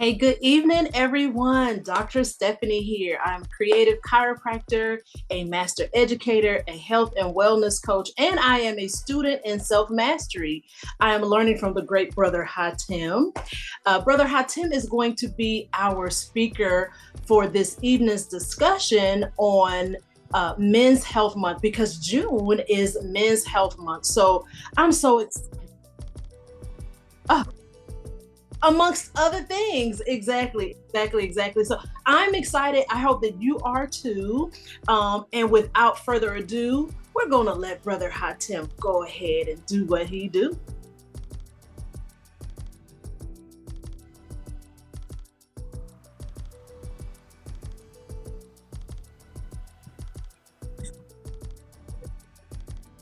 Hey, good evening, everyone. Dr. Stephanie here. I'm a creative chiropractor, a master educator, a health and wellness coach, and I am a student in self mastery. I am learning from the great brother Hatim. Brother Hatim is going to be our speaker for this evening's discussion on Men's Health Month because June is Men's Health Month. So I'm so excited. Amongst other things. Exactly. So I'm excited. I hope that you are too. And without further ado, we're going to let Brother Hatim go ahead and do what he do.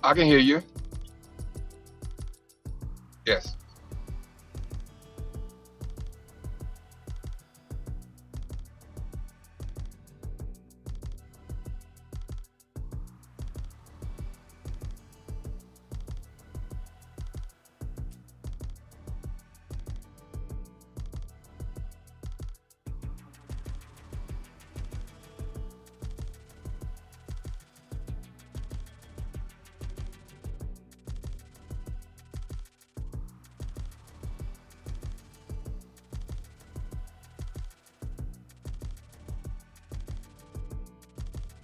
I can hear you. Yes.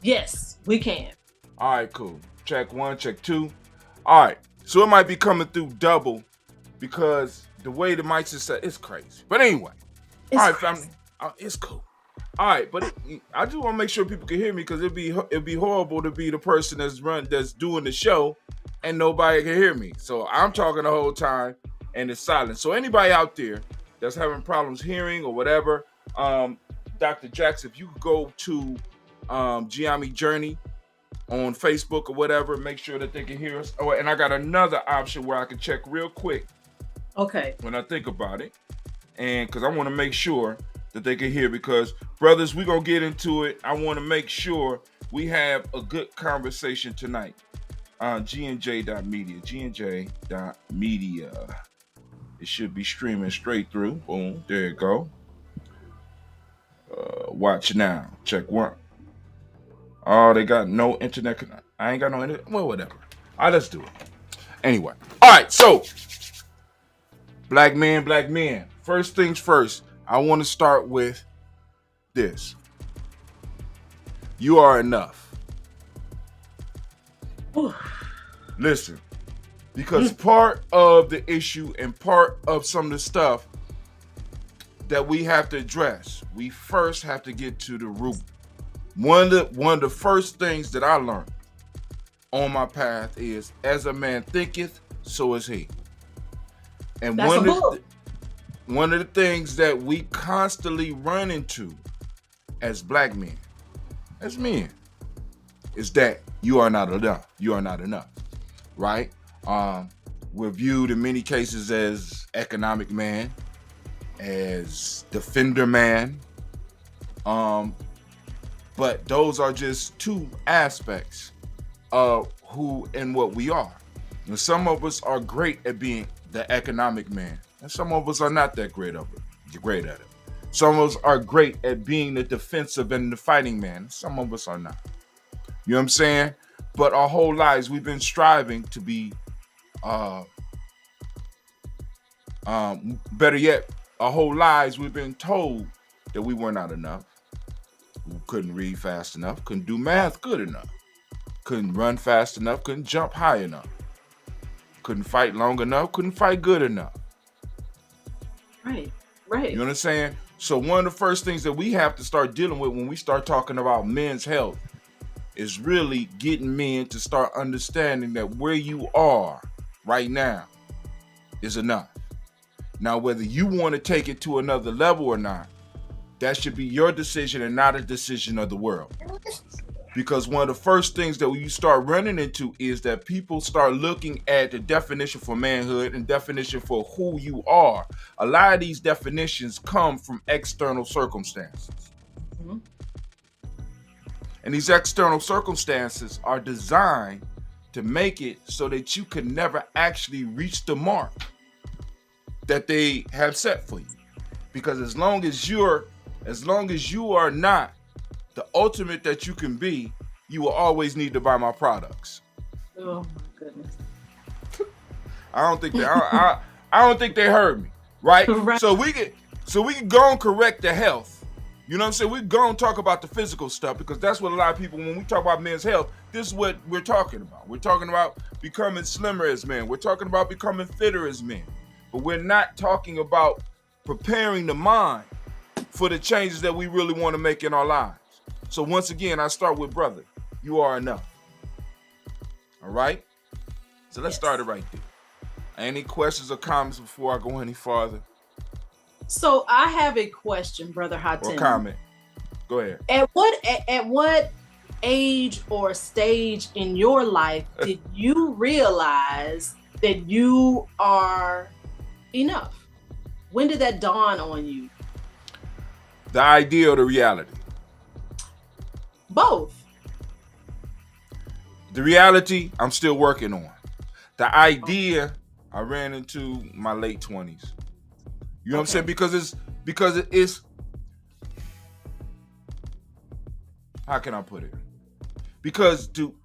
Yes, we can. All right, cool. Check one, check two. All right. So it might be coming through double because the way the mics is set, it's crazy. But anyway, It's all right, crazy. family, it's cool. All right, but I just want to make sure people can hear me because it'd be horrible to be the person that's doing the show and nobody can hear me. So I'm talking the whole time and it's silent. So anybody out there that's having problems hearing or whatever, Dr. Jackson, if you could go to Gye-Nyame Journey on Facebook or whatever, make sure that they can hear us. Oh, and I got another option where I can check real quick Okay. when I think about it, and because I want to make sure that they can hear. Because brothers, we're gonna get into it. I want to make sure we have a good conversation tonight. GNJ.media, GNJ.media. It should be streaming straight through. Boom, there you go. Watch now. Check one. Oh, they got no internet. I ain't got no internet. Well, whatever. All right, let's do it. Anyway. All right, so black men. First things first, I want to start with this. You are enough. Whew. Listen, because part of the issue and part of some of the stuff that we have to address, we first have to get to the root. One of the first things that I learned on my path is, as a man thinketh, so is he. And That's a book. one of the things that we constantly run into as black men, as men, is that you are not enough. You are not enough, right? We're viewed in many cases as economic man, as defender man, but those are just two aspects of who and what we are. And some of us are great at being the economic man, and some of us are not that great at it. Some of us are great at being the defensive and the fighting man. Some of us are not. You know what I'm saying? But our whole lives we've been striving to be, better yet, our whole lives we've been told that we were not enough. We couldn't read fast enough, couldn't do math good enough, couldn't run fast enough, couldn't jump high enough, couldn't fight long enough, couldn't fight good enough. Right. You know what I'm saying? So one of the first things that we have to start dealing with when we start talking about men's health is really getting men to start understanding that where you are right now is enough. Now, whether you want to take it to another level or not, that should be your decision and not a decision of the world. Because one of the first things that you start running into is that people start looking at the definition for manhood and definition for who you are. A lot of these definitions come from external circumstances. Mm-hmm. And these external circumstances are designed to make it so that you can never actually reach the mark that they have set for you. Because as long as you are not the ultimate that you can be, you will always need to buy my products. Oh my goodness. I don't think they heard me, right? Right. So we can go and correct the health. You know what I'm saying? We go and talk about the physical stuff because that's what a lot of people, when we talk about men's health, this is what we're talking about. We're talking about becoming slimmer as men. We're talking about becoming fitter as men. But we're not talking about preparing the mind for the changes that we really want to make in our lives. So once again, I start with brother. You are enough. All right? So let's start it right there. Any questions or comments before I go any farther? So I have a question, Brother Hatem. Or comment. Go ahead. At what age or stage in your life did you realize that you are enough? When did that dawn on you? The idea or the reality? Both. The reality, I'm still working on. The idea, I ran into my late 20s. You know what I'm saying? Because it's how can I put it? Because to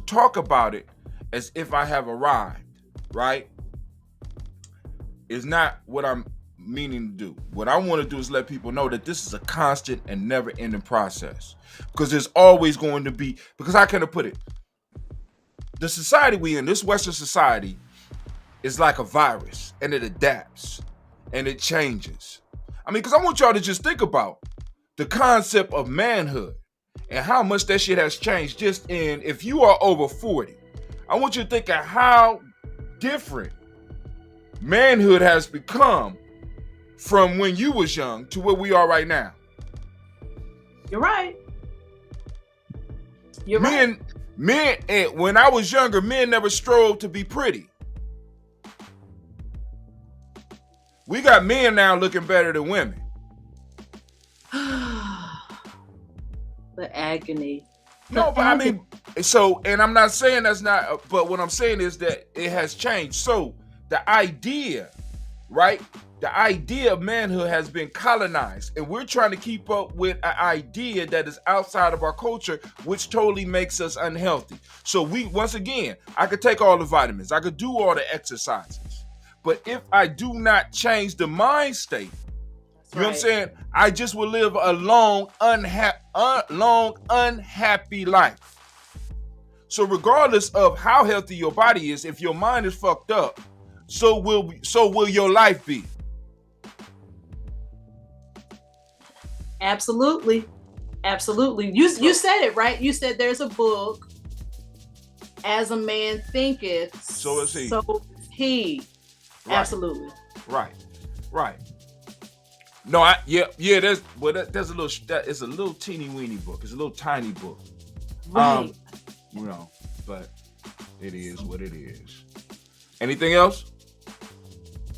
talk about it as if I have arrived, right, is not what I'm meaning to do. What I want to do is let people know that this is a constant and never-ending process. Because there's always going to be, because how can I put it? The society we in, this Western society, is like a virus, and it adapts, and it changes. I mean, because I want y'all to just think about the concept of manhood and how much that shit has changed just in, if you are over 40, I want you to think of how different manhood has become from when you was young to where we are right now. You're right. Men, and when I was younger, men never strove to be pretty. We got men now looking better than women. The agony. No, but I mean, so, and I'm not saying that's not, but what I'm saying is that it has changed. So the idea, right? The idea of manhood has been colonized, and we're trying to keep up with an idea that is outside of our culture, which totally makes us unhealthy. So once again, I could take all the vitamins, I could do all the exercises, but if I do not change the mind state, you know what I'm saying? I just will live a long, unhappy life. So regardless of how healthy your body is, if your mind is fucked up, so will your life be. Absolutely. You said it, right? You said there's a book, As a Man Thinketh, so is he. So is he. Right. Absolutely. Right. No, there's a little, it's a little teeny weeny book. It's a little tiny book. Right. But it is what it is. Anything else?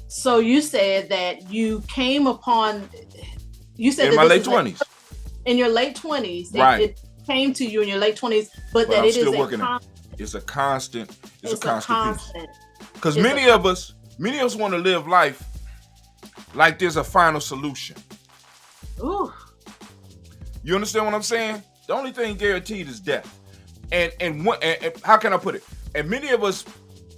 So you said that you came upon, you said in that my late 20s. In your late 20s. Right. It came to you in your late 20s, but that I'm it still is working a it's a constant piece. Because It's many of us want to live life like there's a final solution. Ooh. You understand what I'm saying? The only thing guaranteed is death. And how can I put it? And many of us,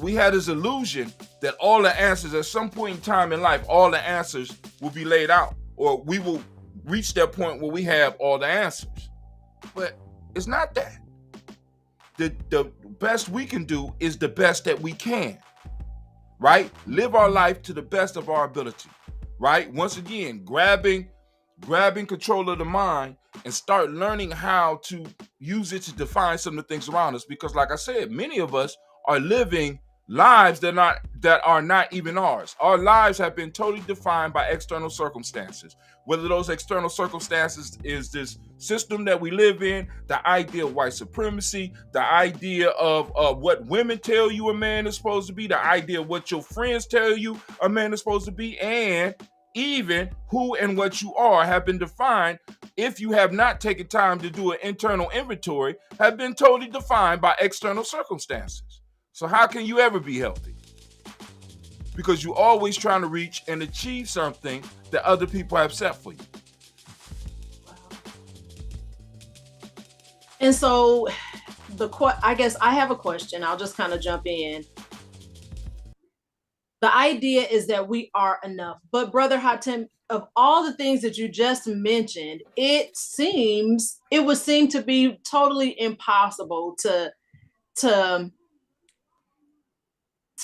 we had this illusion that all the answers at some point in time in life, all the answers will be laid out, or we will reach that point where we have all the answers. But it's not that. The best we can do is the best that we can, right? Live our life to the best of our ability, right? Once again, grabbing control of the mind and start learning how to use it to define some of the things around us. Because like I said, many of us are living lives that are not even ours. Our lives have been totally defined by external circumstances. Whether those external circumstances is this system that we live in, the idea of white supremacy, the idea of what women tell you a man is supposed to be, the idea of what your friends tell you a man is supposed to be, and even who and what you are have been defined, if you have not taken time to do an internal inventory, have been totally defined by external circumstances. So how can you ever be healthy? because you're always trying to reach and achieve something that other people have set for you. And so I guess I have a question. I'll just kind of jump in. The idea is that we are enough. But Brother Hatem, of all the things that you just mentioned, it would seem to be totally impossible to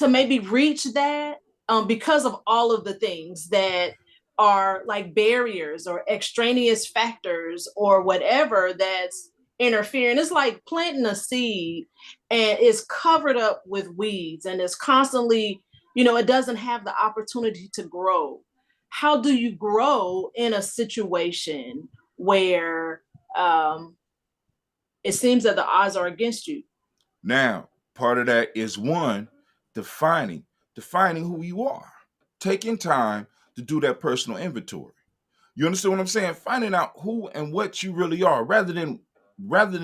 maybe reach that because of all of the things that are like barriers or extraneous factors or whatever that's interfering. It's like planting a seed and it's covered up with weeds and it's constantly, it doesn't have the opportunity to grow. How do you grow in a situation where it seems that the odds are against you? Now, part of that is one, defining who you are, taking time to do that personal inventory. You understand what I'm saying? Finding out who and what you really are, rather than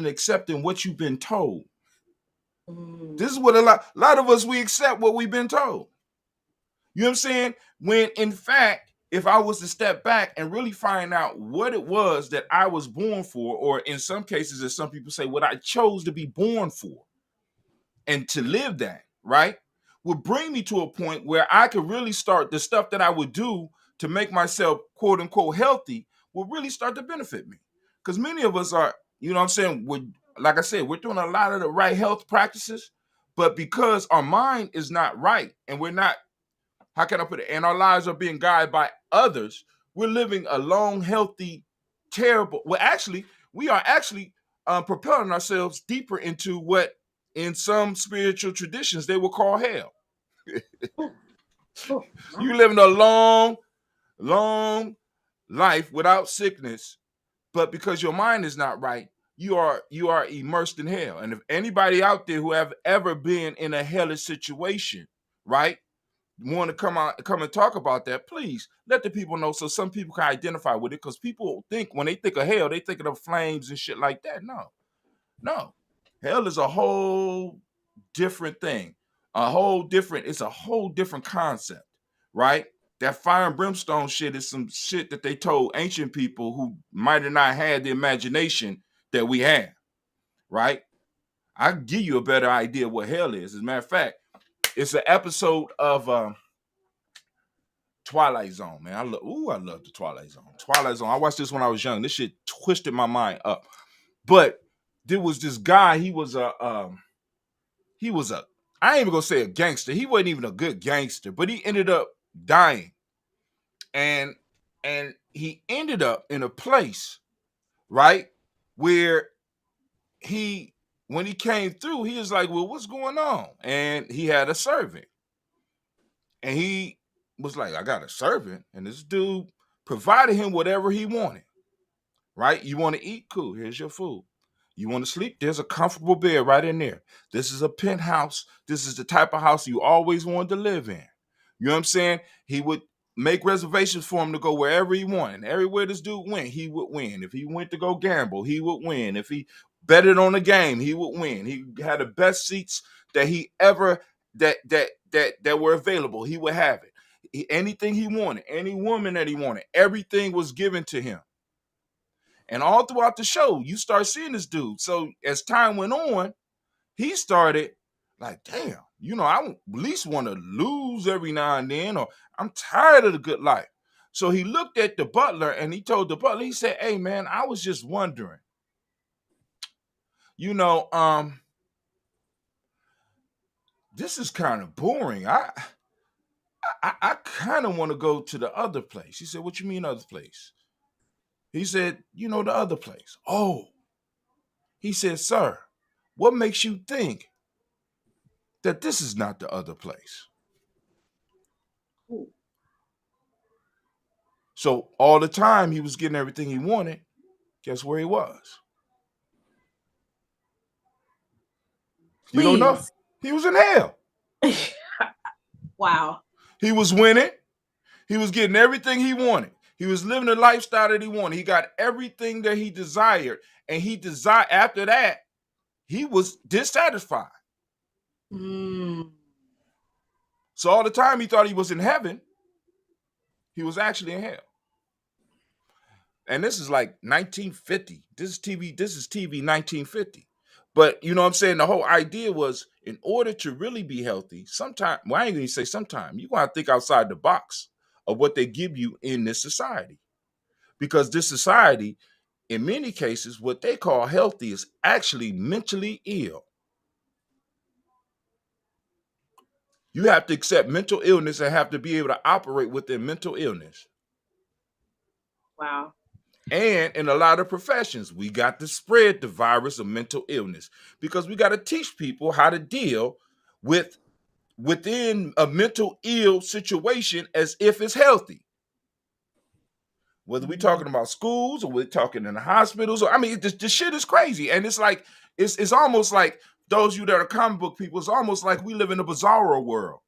accepting what you've been told. This is what a lot of us, we accept what we've been told. You know what I'm saying? When in fact, if I was to step back and really find out what it was that I was born for, or in some cases, as some people say, what I chose to be born for, and to live that, right, would bring me to a point where I could really start the stuff that I would do to make myself quote unquote healthy will really start to benefit me. Because many of us are, you know what I'm saying, like I said, we're doing a lot of the right health practices, but because our mind is not right and we're not, how can I put it, and our lives are being guided by others, we're living a long, healthy, terrible, we are actually propelling ourselves deeper into what in some spiritual traditions they will call hell. You living a long, long life without sickness, but because your mind is not right, you are immersed in hell. And if anybody out there who have ever been in a hellish situation, right, want to come and talk about that, please let the people know so some people can identify with it. Because people think when they think of hell, they think of flames and shit like that. No, hell is a whole different thing, it's a whole different concept, right? That fire and brimstone shit is some shit that they told ancient people who might have not had the imagination that we have, right? I can give you a better idea what hell is. As a matter of fact, it's an episode of Twilight Zone, man. I love the Twilight Zone. Twilight Zone. I watched this when I was young. This shit twisted my mind up. But there was this guy. He was a I ain't even gonna say a gangster. He wasn't even a good gangster, but he ended up dying, and he ended up in a place, right, where when he came through, he was like, "Well, what's going on?" And he had a servant, and he was like, "I got a servant," and this dude provided him whatever he wanted. Right? You want to eat? Cool. Here's your food. You want to sleep? There's a comfortable bed right in there. This is a penthouse. This is the type of house you always wanted to live in. You know what I'm saying? He would make reservations for him to go wherever he wanted. And everywhere this dude went, he would win. If he went to go gamble, he would win. If he betted on a game, he would win. He had the best seats that he ever that were available. He would have it. Anything he wanted, any woman that he wanted, everything was given to him. And all throughout the show, you start seeing this dude. So as time went on, he started like, damn, I at least want to lose every now and then, or I'm tired of the good life. So he looked at the butler and he told the butler, he said, "Hey man, I was just wondering, this is kind of boring. I kind of want to go to the other place." He said, "What you mean other place?" He said, "The other place." Oh, he said, "Sir, what makes you think that this is not the other place?" Ooh. So all the time he was getting everything he wanted, guess where he was? You don't know? He was in hell. Wow. He was winning. He was getting everything he wanted. He was living the lifestyle that he wanted. He got everything that he desired. And after that, he was dissatisfied. So all the time he thought he was in heaven, he was actually in hell. And this is like 1950. This is TV 1950. But you know what I'm saying? The whole idea was, in order to really be healthy, sometimes, well, I ain't gonna say sometime, you gotta think outside the box of what they give you in this society. Because this society, in many cases, what they call healthy is actually mentally ill. You have to accept mental illness and have to be able to operate within mental illness. Wow. And in a lot of professions, we got to spread the virus of mental illness because we got to teach people how to deal with within a mental ill situation as if it's healthy. Whether we're talking about schools or we're talking in the hospitals, or I mean, this shit is crazy. And it's like, it's almost like, those of you that are comic book people, it's almost like we live in a bizarro world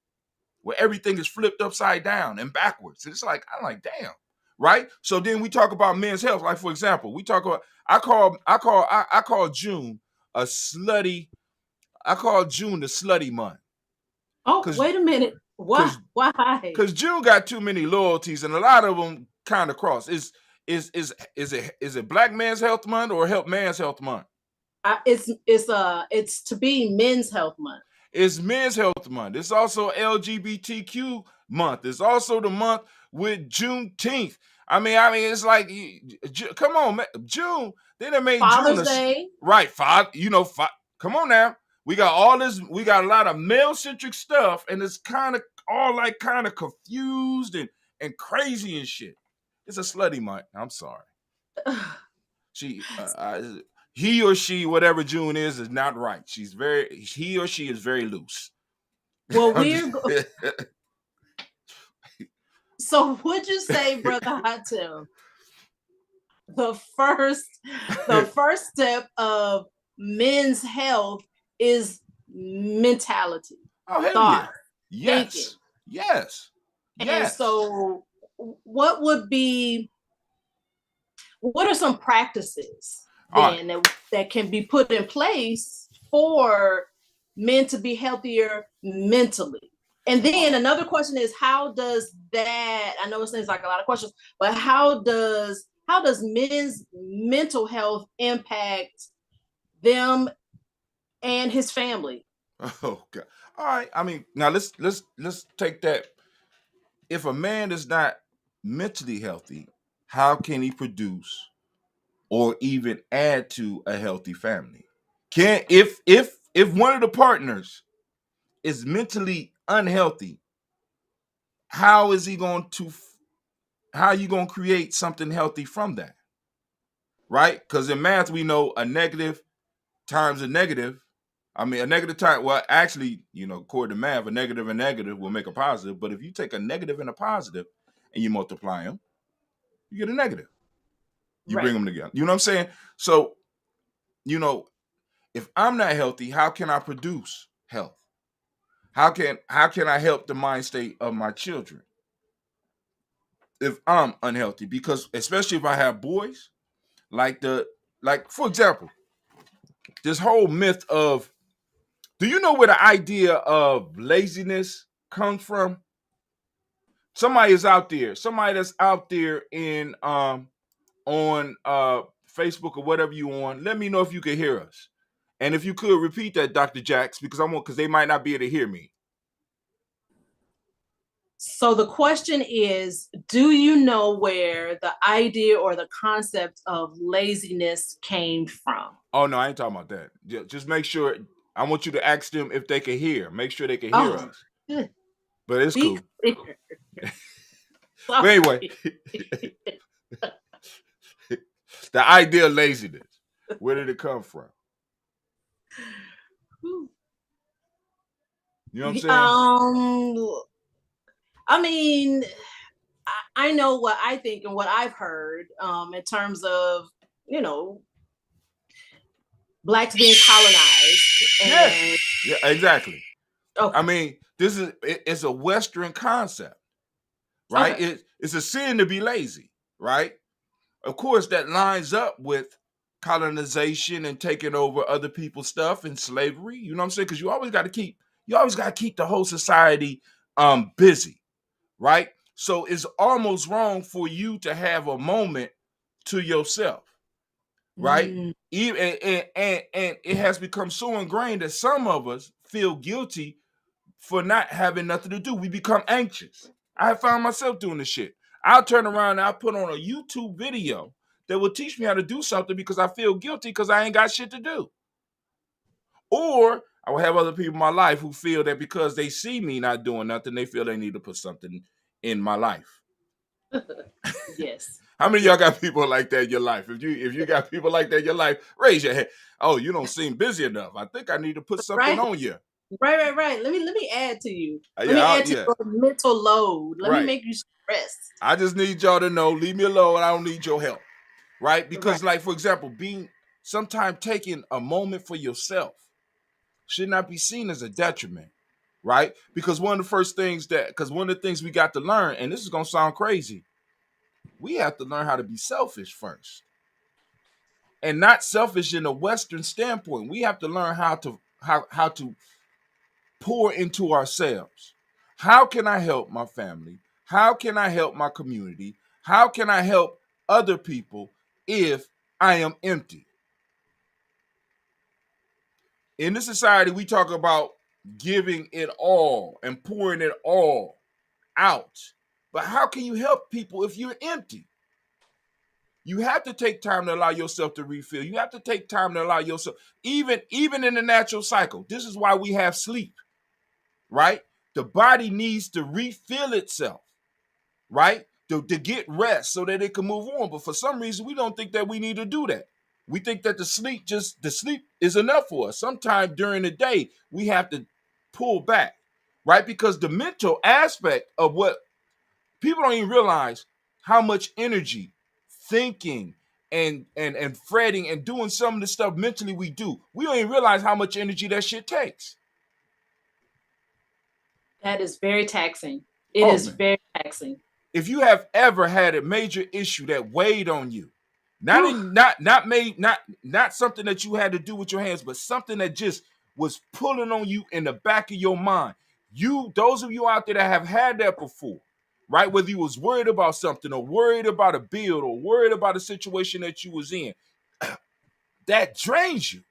where everything is flipped upside down and backwards. And it's like, I'm like, damn. Right? So then we talk about men's health. Like, for example, we talk about, I call June a slutty, I call June the slutty month. Oh, wait a minute. Why? Because June got too many loyalties, and a lot of them kind of cross. Is it Black Man's Health Month or Help Man's Health Month? It's to be Men's Health Month. It's Men's Health Month. It's also LGBTQ month. It's also the month with Juneteenth. I mean, it's like, come on, man. June. They done made Father's Day. Right. Come on now. We got all this. We got a lot of male-centric stuff, and it's kind of all like kind of confused and crazy and shit. It's a slutty month. I'm sorry. He or she, whatever June is not right. He or she is very loose. Well, so would you say, Brother Hatem, the first step of men's health is mentality? Oh, hell thought, yeah. Yes. thinking. Yes. And so what are some practices then that can be put in place for men to be healthier mentally? And then another question is, how does that, I know it seems like a lot of questions, but how does men's mental health impact them and his family? Oh God. All right. I mean, now let's take that. If a man is not mentally healthy, how can he produce or even add to a healthy family? If one of the partners is mentally unhealthy, how are you going to create something healthy from that? Right? Because in math, we know a negative times a negative. I mean, a negative time, well, actually, according to math, a negative and negative will make a positive. But if you take a negative and a positive and you multiply them, you get a negative. You bring them together. You know what I'm saying? So, if I'm not healthy, how can I produce health? How can I help the mind state of my children if I'm unhealthy? Because especially if I have boys, for example, this whole myth of, do you know where the idea of laziness comes from? Somebody that's out there in on Facebook or whatever you on, let me know if you can hear us. And if you could repeat that, Dr. Jax, because they might not be able to hear me. So the question is, do you know where the idea or the concept of laziness came from? Oh, no, I ain't talking about that. Just make sure. I want you to ask them if they can hear. Make sure they can hear us. Good. But it's cool. But anyway, the idea of laziness, where did it come from? You know what I'm saying? I mean, I know what I think and what I've heard in terms of, Blacks being colonized. Yeah, exactly. Okay. I mean, it's a Western concept, right? Okay. It's a sin to be lazy, right? Of course, that lines up with colonization and taking over other people's stuff and slavery. You know what I'm saying? Because you always got to keep the whole society busy, right? So it's almost wrong for you to have a moment to yourself, right? Mm. Even and it has become so ingrained that some of us feel guilty for not having nothing to do. We become anxious. I have found myself doing this shit. I'll turn around and I'll put on a YouTube video that will teach me how to do something because I feel guilty because I ain't got shit to do. Or I will have other people in my life who feel that because they see me not doing nothing, they feel they need to put something in my life. Yes. How many of y'all got people like that in your life? If you got people like that in your life, raise your hand. Oh, you don't seem busy enough. I think I need to put something Right. on you. Right. Let me add to you. Let me Yeah, add to your mental load. Let me right. make you stressed. I just need y'all to know, leave me alone. I don't need your help, right? Right. Because, like, for example, sometimes taking a moment for yourself should not be seen as a detriment, right? Because one of the things we got to learn, and this is gonna sound crazy, we have to learn how to be selfish first, and not selfish in a Western standpoint. We have to learn how to pour into ourselves. How can I help my family? How can I help my community? How can I help other people if I am empty? In this society, we talk about giving it all and pouring it all out. But how can you help people if you're empty? You have to take time to allow yourself to refill. You have to take time to allow yourself, even in the natural cycle. This is why we have sleep, right? The body needs to refill itself, right? To get rest so that it can move on. But for some reason, we don't think that we need to do that. We think that the sleep is enough for us. Sometimes during the day, we have to pull back, right? Because the mental aspect of what people don't even realize how much energy thinking and fretting and doing some of the stuff mentally we do. We don't even realize how much energy that shit takes. That is very taxing. It Oh is man. very taxing. If you have ever had a major issue that weighed on you, not Whew. in not made not something that you had to do with your hands, but something that just was pulling on you in the back of your mind. Those of you out there that have had that before, right? Whether you was worried about something or worried about a bill or worried about a situation that you was in, that drains you.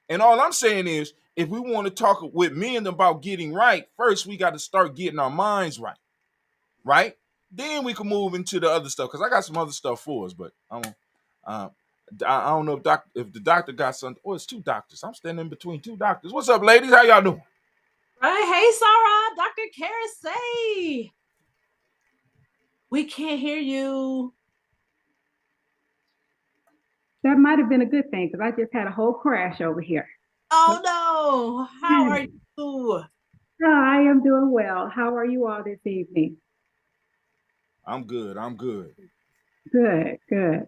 And all I'm saying is, if we want to talk with men about getting right, first we got to start getting our minds right, right? Then we can move into the other stuff because I got some other stuff for us, but uh, I don't know if the doctor got something. Oh, it's two doctors. I'm standing in between two doctors. What's up, ladies? How y'all doing? Right. Hey, Sarah, Dr. Karasay. We can't hear you. That might have been a good thing because I just had a whole crash over here. Oh no. How are you? Oh, I am doing well. How are you all this evening? I'm good. I'm good. Good, good.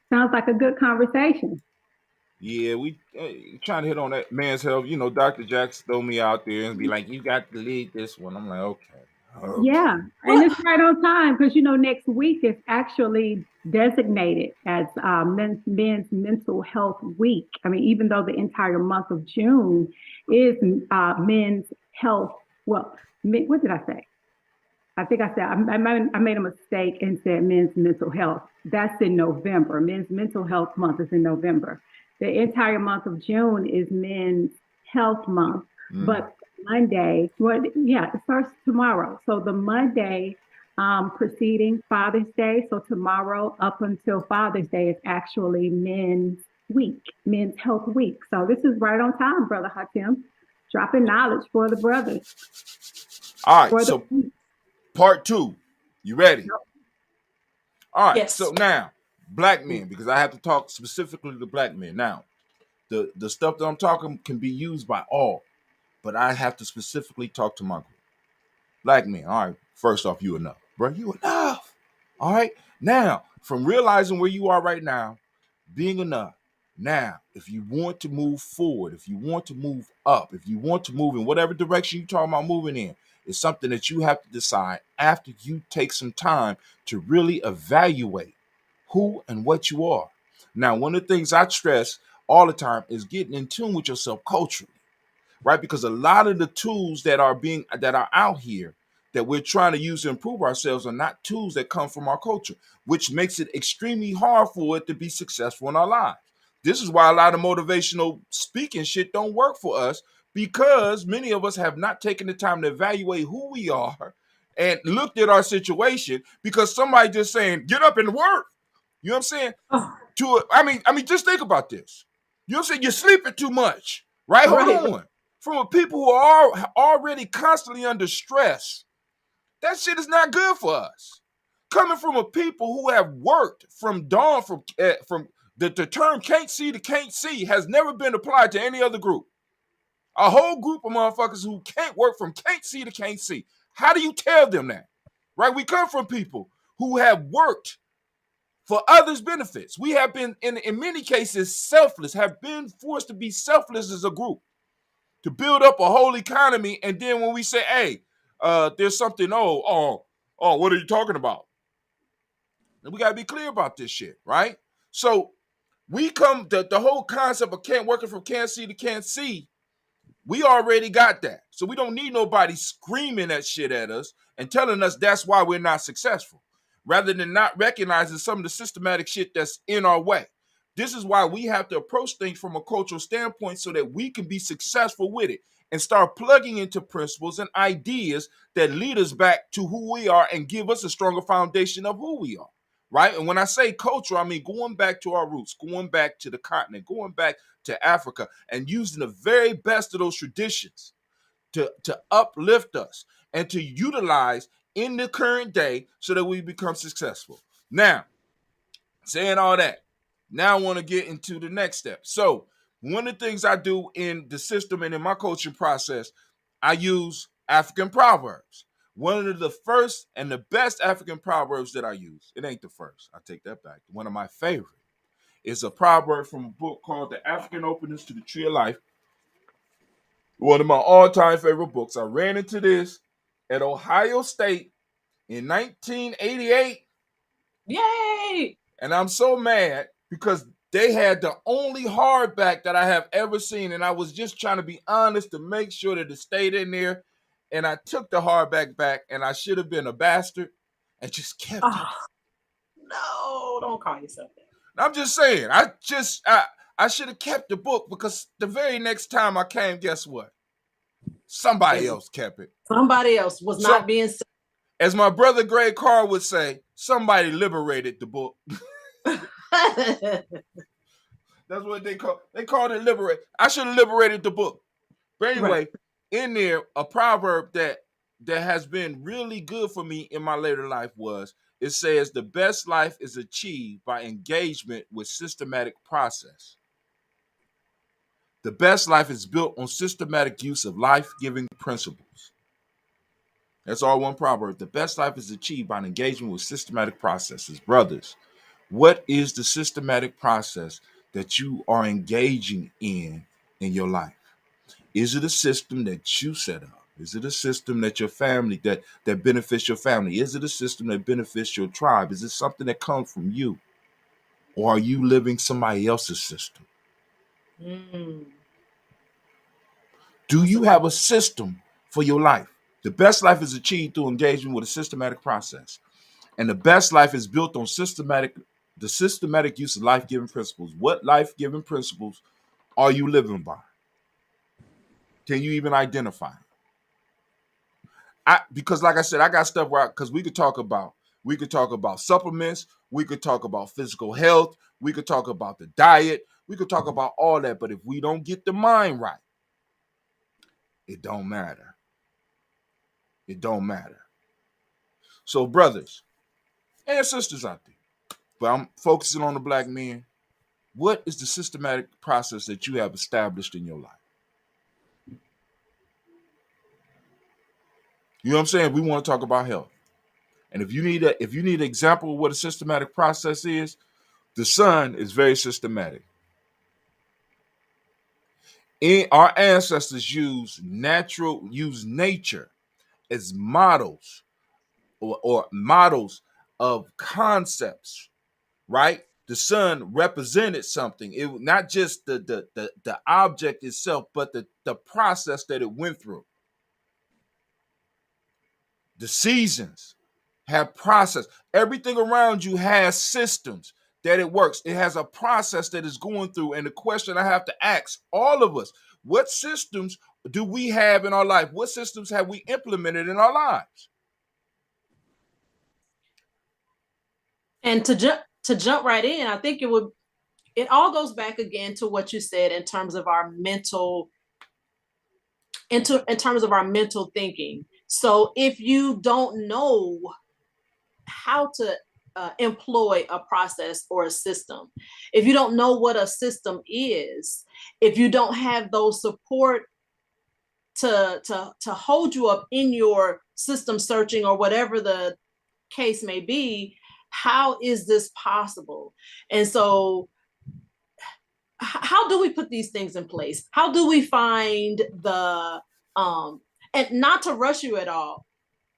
Sounds like a good conversation. Yeah, we trying to hit on that man's health. You know, Dr. Jackson throw me out there and be like, "You got to lead this one." I'm like, "Okay, okay." Yeah, and it's right on time because next week is actually designated as men's Mental Health Week. I mean, even though the entire month of June is Men's Health. Well, what did I say? I think I said I made a mistake and said Men's Mental Health. That's in November. Men's Mental Health Month is in November. The entire month of June is Men's Health Month. But Monday, it starts tomorrow. So the Monday preceding Father's Day, so tomorrow up until Father's Day is actually Men's Week, Men's Health Week. So this is right on time, Brother Hatim, dropping knowledge for the brothers. All right, so part 2. You ready? All right. Yes. So now, black men, because I have to talk specifically to black men. Now, the stuff that I'm talking can be used by all, but I have to specifically talk to my group. Black men. All right. First off, you enough, bro. You enough. All right. Now, from realizing where you are right now, being enough. Now, if you want to move forward, if you want to move up, if you want to move in whatever direction you're talking about moving in, it's something that you have to decide after you take some time to really evaluate who and what you are. Now, one of the things I stress all the time is getting in tune with yourself culturally, right? Because a lot of the tools that are out here that we're trying to use to improve ourselves are not tools that come from our culture, which makes it extremely hard for it to be successful in our lives. This is why a lot of motivational speaking shit don't work for us, because many of us have not taken the time to evaluate who we are and looked at our situation, because somebody just saying, get up and work. You know what I'm saying? Oh, I mean, just think about this. You know what I'm saying? You're sleeping too much, right? Hold right. on. From a people who are already constantly under stress, that shit is not good for us. Coming from a people who have worked from dawn, from the term can't see to can't see has never been applied to any other group. A whole group of motherfuckers who can't work from can't see to can't see. How do you tell them that? Right? We come from people who have worked for others' benefits. We have been, in many cases, selfless, have been forced to be selfless as a group to build up a whole economy. And then when we say, hey, there's something, what are you talking about? And we got to be clear about this shit, right? So the whole concept of can't working from can't see to can't see, we already got that. So we don't need nobody screaming that shit at us and telling us that's why we're not successful, rather than not recognizing some of the systematic shit that's in our way. This is why we have to approach things from a cultural standpoint so that we can be successful with it and start plugging into principles and ideas that lead us back to who we are and give us a stronger foundation of who we are. Right? And when I say culture, I mean going back to our roots, going back to the continent, going back to Africa, and using the very best of those traditions to uplift us and to utilize in the current day so that we become successful. Now, saying all that, now I want to get into the next step. So, one of the things I do in the system and in my coaching process, I use African proverbs. One of the first and the best African proverbs that I use, it ain't the first, I take that back. One of my favorite is a proverb from a book called The African Openings to the Tree of Life. One of my all-time favorite books. I ran into this at Ohio State in 1988. Yay! And I'm so mad because they had the only hardback that I have ever seen. And I was just trying to be honest to make sure that it stayed in there. And I took the hardback back, and I should have been a bastard and just kept it. Oh, no, don't call yourself that. I'm just saying, I should have kept the book, because the very next time I came, guess what? Somebody else kept it. Somebody else was not being. As my brother Greg Carr would say, somebody liberated the book. That's what they called it, liberate. I should have liberated the book. But anyway, right. In there, a proverb that has been really good for me in my later life it says, the best life is achieved by engagement with systematic process. The best life is built on systematic use of life-giving principles. That's all one proverb. The best life is achieved by an engagement with systematic processes. Brothers, what is the systematic process that you are engaging in your life? Is it a system that you set up? Is it a system that your family, that benefits your family? Is it a system that benefits your tribe? Is it something that comes from you? Or are you living somebody else's system? Do you have a system for your life? The best life is achieved through engagement with a systematic process. And the best life is built on the systematic use of life-giving principles. What life-giving principles are you living by? Can you even identify? Because like I said, I got stuff because we could talk about supplements, we could talk about physical health, we could talk about the diet, we could talk about all that. But if we don't get the mind right, it don't matter. It don't matter. So brothers and sisters out there, but I'm focusing on the black men. What is the systematic process that you have established in your life? You know what I'm saying? We want to talk about health. And if you need an example of what a systematic process is, the sun is very systematic. Our ancestors use nature as models or models of concepts, right? The sun represented something. It not just the object itself, but the process that it went through. The seasons have process. Everything around you has systems that it works. It has a process that is going through. And the question I have to ask all of us, what systems do we have in our life? What systems have we implemented in our lives? And to jump right in, I think it all goes back again to what you said in terms of our mental in terms of our mental thinking. So if you don't know how to employ a process or a system, if you don't know what a system is, if you don't have those support to hold you up in your system searching or whatever the case may be, how is this possible? And so how do we put these things in place? How do we find the and not to rush you at all,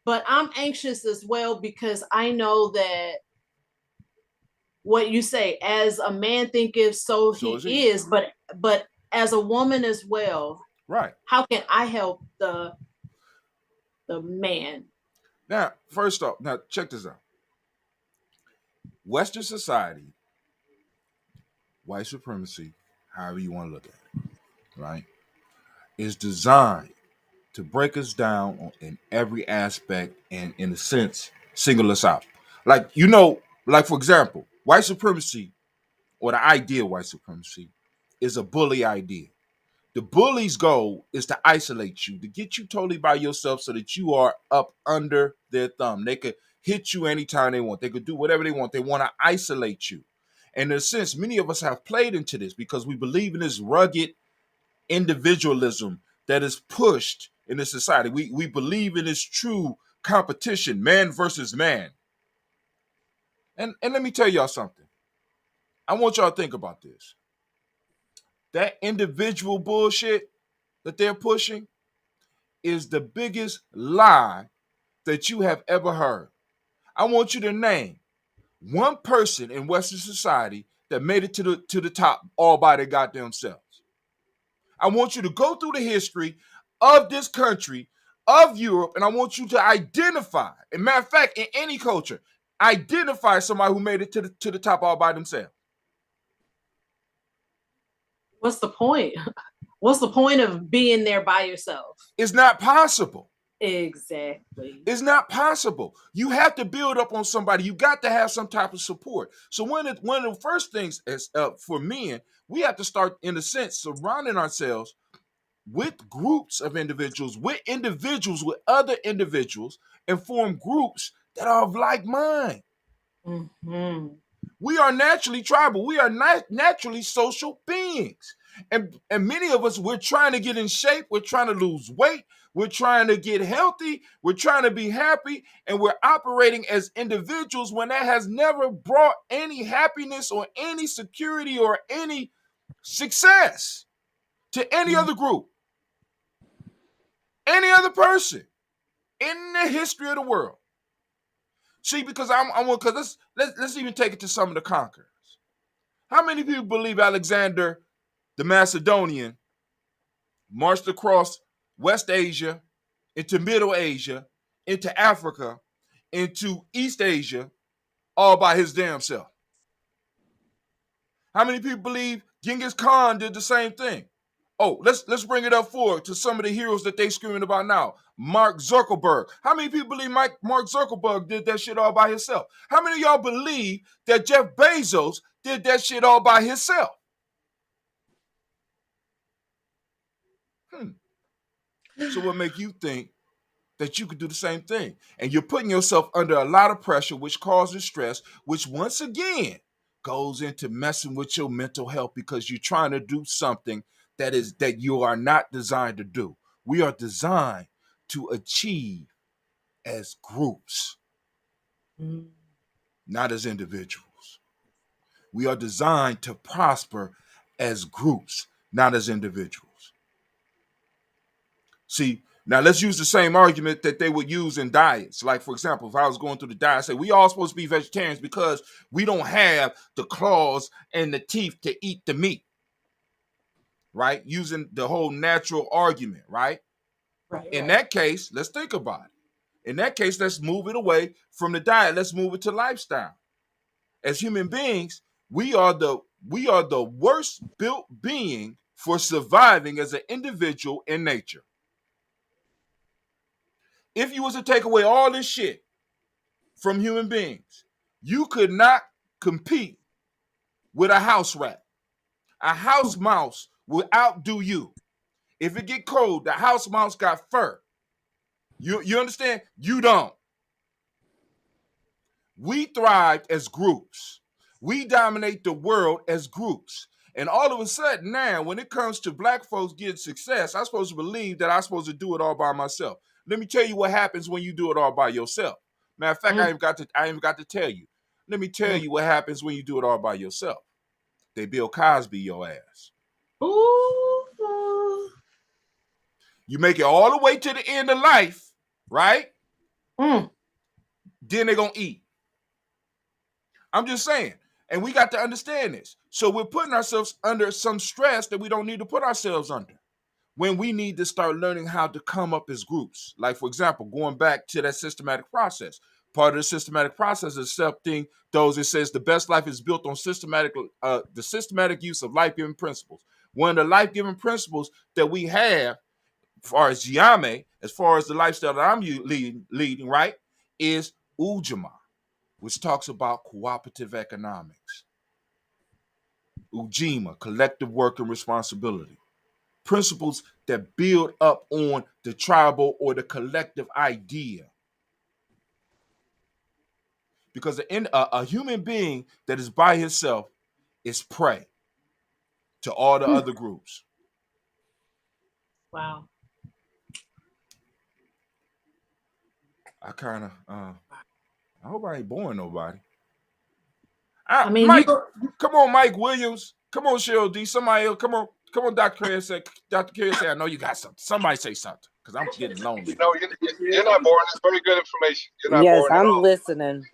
but I'm anxious as well because I know that what you say, as a man thinketh, so he is, but as a woman as well, right? How can I help the man? Now, first off, now check this out. Western society, white supremacy, however you want to look at it, right, is designed to break us down in every aspect and, in a sense, single us out. Like, like for example, white supremacy, or the idea of white supremacy, is a bully idea. The bully's goal is to isolate you, to get you totally by yourself so that you are up under their thumb. They could hit you anytime they want. They could do whatever they want. They want to isolate you. And in a sense, many of us have played into this because we believe in this rugged individualism that is pushed in this society. We believe in this true competition, man versus man. And let me tell y'all something. I want y'all to think about this. That individual bullshit that they're pushing is the biggest lie that you have ever heard. I want you to name one person in Western society that made it to the top all by their goddamn selves. I want you to go through the history of this country, of Europe, and I want you to identify, as a matter of fact, in any culture, identify somebody who made it to the top all by themselves. What's the point? What's the point of being there by yourself? It's not possible. Exactly. It's not possible. You have to build up on somebody. You got to have some type of support. So one of the first things is for men, we have to start, in a sense, surrounding ourselves with groups of individuals, with other individuals, and form groups that are of like mind. Mm-hmm. We are naturally tribal. We are naturally social beings. And many of us, we're trying to get in shape. We're trying to lose weight. We're trying to get healthy. We're trying to be happy. And we're operating as individuals when that has never brought any happiness or any security or any success to any other group, any other person in the history of the world. See, because because let's even take it to some of the conquerors. How many people believe Alexander the Macedonian marched across West Asia, into Middle Asia, into Africa, into East Asia, all by his damn self? How many people believe Genghis Khan did the same thing? Oh, let's bring it up forward to some of the heroes that they screaming about now. Mark Zuckerberg. How many people believe Mark Zuckerberg did that shit all by himself? How many of y'all believe that Jeff Bezos did that shit all by himself? So what make you think that you could do the same thing? And you're putting yourself under a lot of pressure, which causes stress, which once again goes into messing with your mental health because you're trying to do something that you are not designed to do. We are designed to achieve as groups, not as individuals. We are designed to prosper as groups, not as individuals. See, Now let's use the same argument that they would use in diets. Like, for example, if I was going through the diet, I say we all supposed to be vegetarians because we don't have the claws and the teeth to eat the meat, right? Using the whole natural argument, right? In that case, let's think about it. In that case, let's move it away from the diet. Let's move it to lifestyle. As human beings, we are the worst built being for surviving as an individual in nature. If you was to take away all this shit from human beings, you could not compete with a house rat. A house mouse will outdo you. If it get cold, the house mouse got fur. You understand? You don't. We thrived as groups. We dominate the world as groups. And all of a sudden now, when it comes to black folks getting success, I'm supposed to believe that I'm supposed to do it all by myself. Let me tell you what happens when you do it all by yourself. Matter of fact, I ain't got to tell you. Let me tell you what happens when you do it all by yourself. They Bill Cosby your ass. Ooh. You make it all the way to the end of life, right? Mm. Then they're going to eat. I'm just saying. And we got to understand this. So we're putting ourselves under some stress that we don't need to put ourselves under when we need to start learning how to come up as groups. Like, for example, going back to that systematic process. Part of the systematic process is accepting those. It says the best life is built on the systematic use of life-giving principles. One of the life-giving principles that we have, as far as Gye-Nyame, as far as the lifestyle that I'm leading, right, is Ujamaa, which talks about cooperative economics. Ujima, collective work and responsibility. Principles that build up on the tribal or the collective idea. Because a human being that is by himself is prey to all the other groups. Wow. I kind of, I hope I ain't boring nobody. I mean, Mike, come on, Mike Williams. Come on, Cheryl D. Somebody else, come on, Dr. Carey say, I know you got something. Somebody say something, because I'm getting lonely. No, you're not boring. It's very good information. You're not yes, boring at I'm all. listening.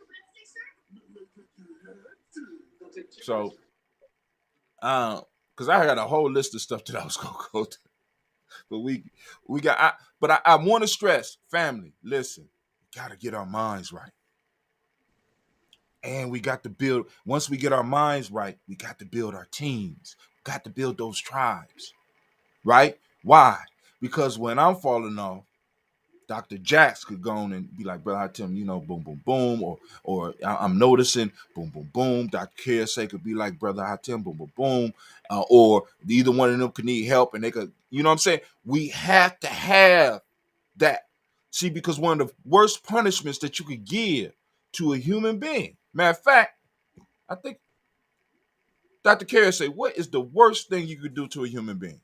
So, because I got a whole list of stuff that I was gonna go to, but I want to stress, family. Listen, we gotta get our minds right, and we got to build. Once we get our minds right, we got to build our teams. We got to build those tribes, right? Why? Because when I'm falling off, Dr. Jax could go on and be like, brother, I tell him, boom, boom, boom, or I'm noticing, boom, boom, boom. Dr. Kersey could be like, brother, I tell him, boom, boom, boom, or either one of them could need help, and they could, you know what I'm saying? We have to have that. See, because one of the worst punishments that you could give to a human being, matter of fact, I think Dr. Kersey, what is the worst thing you could do to a human being?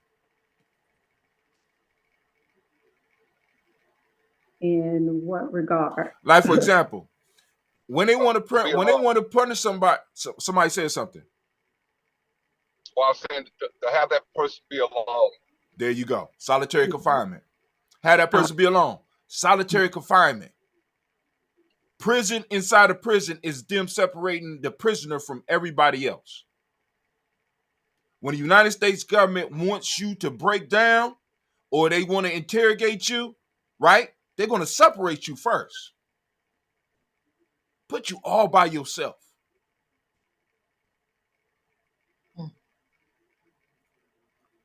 In what regard? Like, for example, when they want to punish somebody, somebody says something. Well, I'm saying to have that person be alone. There you go. Solitary confinement. Have that person be alone. Solitary confinement. Prison inside of prison is them separating the prisoner from everybody else. When the United States government wants you to break down or they want to interrogate you, right? They're going to separate you first. Put you all by yourself.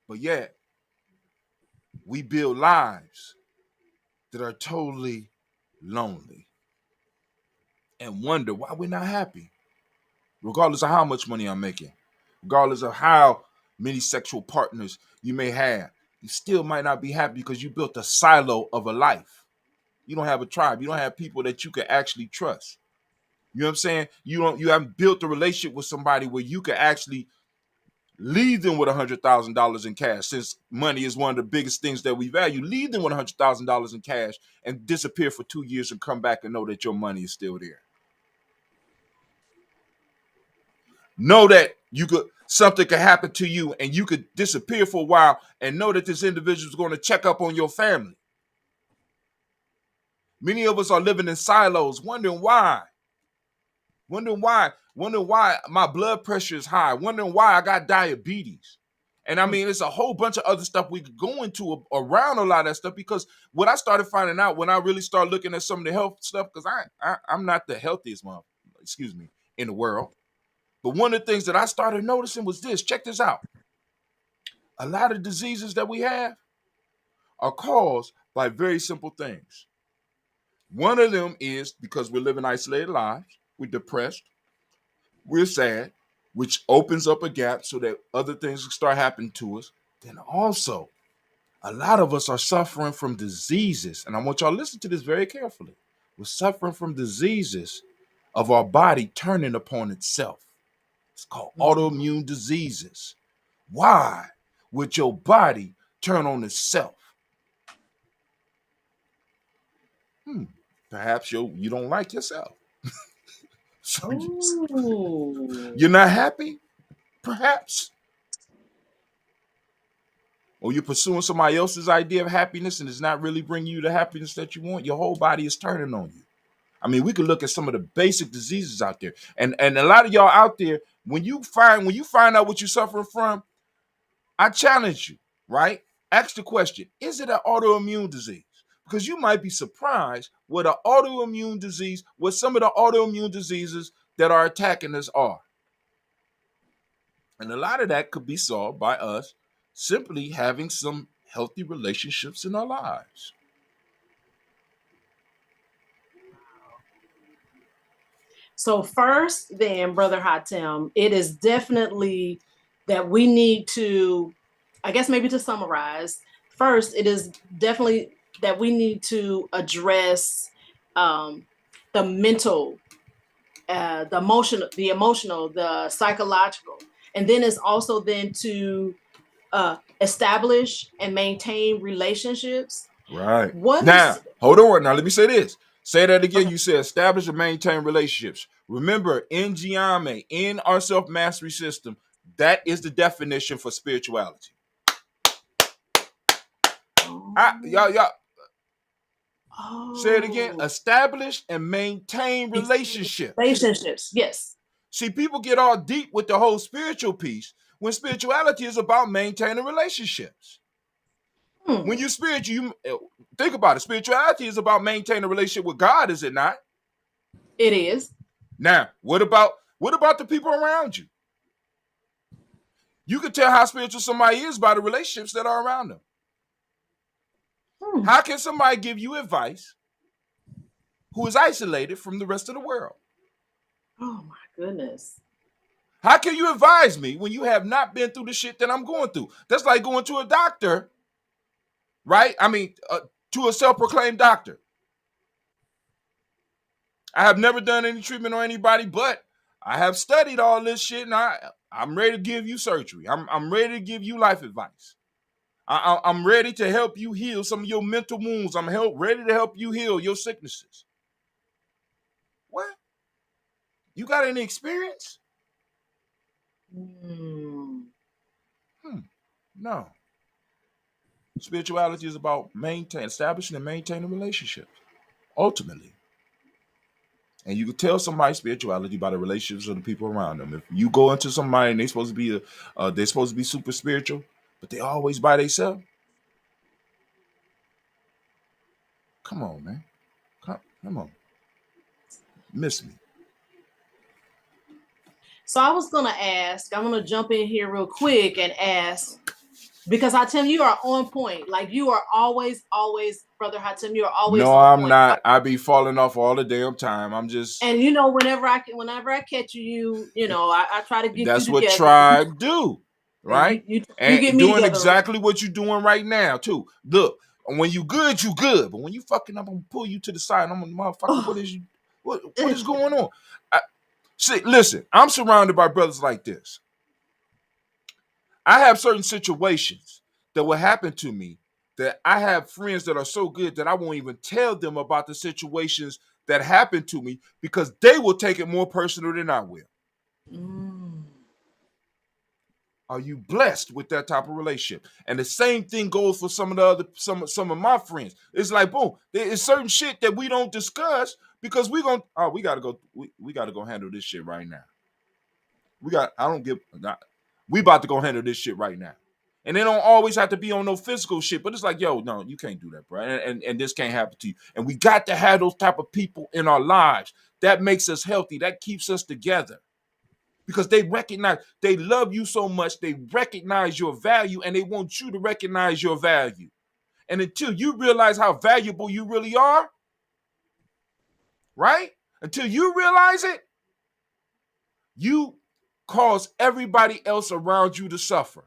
But yet, we build lives that are totally lonely and wonder why we're not happy. Regardless of how much money I'm making, regardless of how many sexual partners you may have, you still might not be happy because you built a silo of a life. You don't have a tribe. You don't have people that you can actually trust. You know what I'm saying? You haven't built a relationship with somebody where you can actually leave them with $100,000 in cash. Since money is one of the biggest things that we value, leave them with $100,000 in cash and disappear for 2 years and come back and know that your money is still there. Know that something could happen to you and you could disappear for a while and know that this individual is going to check up on your family. Many of us are living in silos, wondering why my blood pressure is high, wondering why I got diabetes. And I mean, it's a whole bunch of other stuff we could go into around a lot of that stuff, because what I started finding out when I really started looking at some of the health stuff, because I'm not the healthiest one, in the world. But one of the things that I started noticing was this. Check this out. A lot of diseases that we have are caused by very simple things. One of them is because we're living isolated lives, we're depressed, we're sad, which opens up a gap so that other things can start happening to us. Then also, a lot of us are suffering from diseases, and I want y'all to listen to this very carefully. We're suffering from diseases of our body turning upon itself. It's called autoimmune diseases. Why would your body turn on itself? Perhaps you don't like yourself. So you're not happy, perhaps. Or you're pursuing somebody else's idea of happiness and it's not really bringing you the happiness that you want. Your whole body is turning on you. I mean, we could look at some of the basic diseases out there. And a lot of y'all out there, when you find out what you're suffering from, I challenge you, right? Ask the question, is it an autoimmune disease? Because you might be surprised what some of the autoimmune diseases that are attacking us are. And a lot of that could be solved by us simply having some healthy relationships in our lives. So first, then, Brother Hatem, it is definitely that we need to, I guess maybe to summarize, first, it is definitely that we need to address the mental, the emotional, the psychological. And then it's also then to establish and maintain relationships. Right. Hold on. Now, let me say this. Say that again. Okay. You said establish and maintain relationships. Remember, in Gye-Nyame, in our self-mastery system, that is the definition for spirituality. Y'all. Say it again. Establish and maintain relationships. Relationships, yes. See, people get all deep with the whole spiritual piece when spirituality is about maintaining relationships. When you're spiritual, you think about it. Spirituality is about maintaining a relationship with God, is it not? It is. Now, what about the people around you? You can tell how spiritual somebody is by the relationships that are around them. How can somebody give you advice who is isolated from the rest of the world? Oh my goodness. How can you advise me when you have not been through the shit that I'm going through? That's like going to a doctor, right? I mean, to a self-proclaimed doctor. I have never done any treatment on anybody, but I have studied all this shit, and I'm ready to give you surgery. I'm ready to give you life advice. I'm ready to help you heal some of your mental wounds. I'm ready to help you heal your sicknesses. What? You got any experience? No. Spirituality is about establishing and maintaining relationships, ultimately. And you can tell somebody's spirituality by the relationships of the people around them. If you go into somebody and they're supposed to be super spiritual, but they always by themselves. Come on, man. Come on. Miss me. So I was I'm gonna jump in here real quick and ask, because Hatem, you are on point. Like you are always, Brother Hatem, you are always No, on I'm point. not. I be falling off all the damn time. I'm just. And whenever I catch you, I try to get you together. That's what tribe do, right? You and get me doing together. Exactly what you're doing right now, too. Look, when you good, you good. But when you fucking up, I'm gonna pull you to the side. I'm gonna, motherfucker, what is going on? See, listen, I'm surrounded by brothers like this. I have certain situations that will happen to me that I have friends that are so good that I won't even tell them about the situations that happen to me because they will take it more personal than I will. Are you blessed with that type of relationship? And the same thing goes for some of the other some of my friends. It's like, boom, there is certain shit that we don't discuss because we gotta go handle this shit right now. We about to go handle this shit right now. And they don't always have to be on no physical shit, but it's like, yo, no, you can't do that, bro. And this can't happen to you. And we got to have those type of people in our lives. That makes us healthy. That keeps us together. Because they love you so much, they recognize your value, and they want you to recognize your value. And until you realize how valuable you really are, right? Until you realize it, you cause everybody else around you to suffer.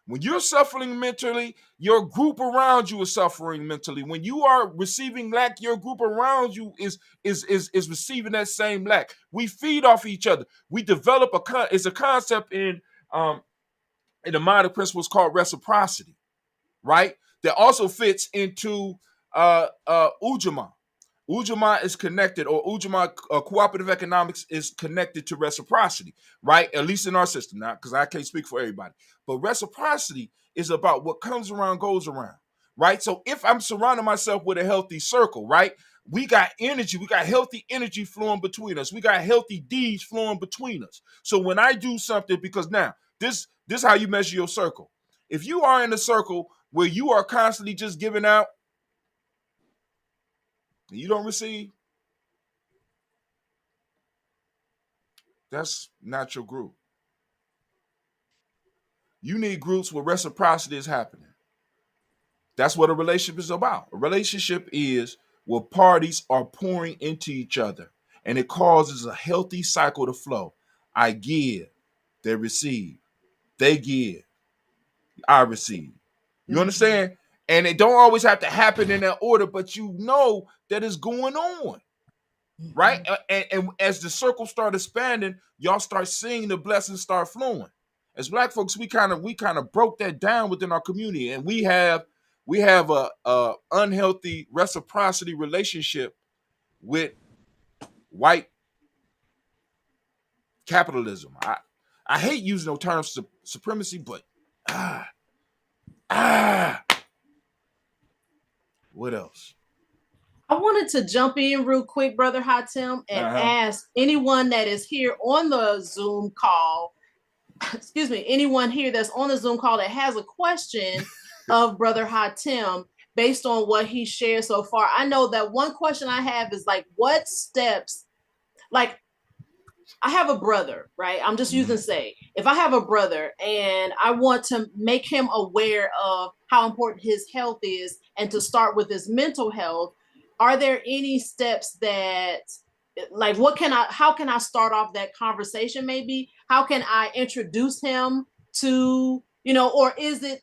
When you're suffering mentally, your group around you is suffering mentally. When you are receiving lack, your group around you is receiving that same lack. We feed off each other. We develop it's a concept in the mind of principles called reciprocity, right? That also fits into Ujamaa. Ujamaa is connected, or Ujamaa cooperative economics is connected to reciprocity, right? At least in our system, now, because I can't speak for everybody. But reciprocity is about what comes around goes around, right? So if I'm surrounding myself with a healthy circle, right? We got energy, we got healthy energy flowing between us. We got healthy deeds flowing between us. So when I do something, because now this is how you measure your circle. If you are in a circle where you are constantly just giving out, and you don't receive, that's not your group. You need groups where reciprocity is happening. That's what a relationship is about. A relationship is where parties are pouring into each other, and it causes a healthy cycle to flow. I give, they receive. They give, I receive. You understand? And it don't always have to happen in that order, but you know that it's going on. Right? And as the circle start expanding, y'all start seeing the blessings start flowing. As Black folks, we kind of broke that down within our community, and we have a unhealthy reciprocity relationship with white capitalism. I hate using the term supremacy, but what else? I wanted to jump in real quick, Brother Hatem, and ask anyone that is here on the Zoom call, excuse me, anyone here that's on the Zoom call that has a question of Brother Hatem based on what he shared so far. I know that one question I have is like, what steps, like, I have a brother, right? I'm just using say, if I have a brother and I want to make him aware of how important his health is and to start with his mental health, are there any steps that, like, how can I start off that conversation maybe? How can I introduce him to, or is it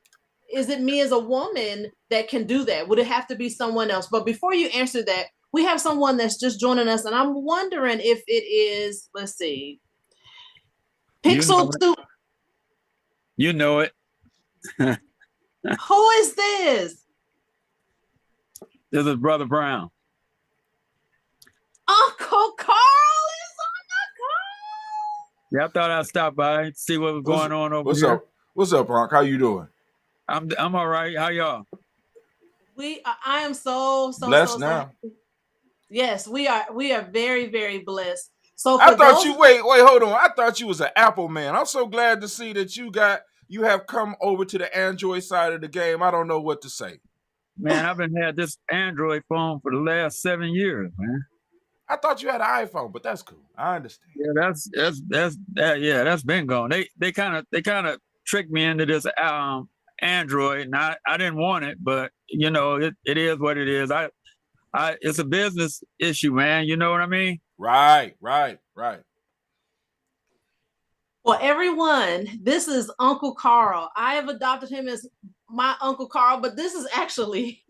me as a woman that can do that? Would it have to be someone else? But before you answer that, we have someone that's just joining us, and I'm wondering if it is, let's see, Pixel 2. You know it. Who is this? This is Brother Brown. Uncle Carl is on the call. Yeah, I thought I'd stop by, see what was going on over here. What's up, Bronk? How you doing? I'm all right. How y'all? I am so blessed now. Yes, we are very, very blessed. So I thought wait, hold on. I thought you was an Apple man. I'm so glad to see that you have come over to the Android side of the game. I don't know what to say. Man, I've been had this Android phone for the last 7 years, man. I thought you had an iPhone, but that's cool. I understand. Yeah, that's been gone. They kind of tricked me into this Android, and I didn't want it, but it is what it is. It's a business issue, man. You know what I mean? Right. Well, everyone, this is Uncle Carl. I have adopted him as my Uncle Carl, but this is actually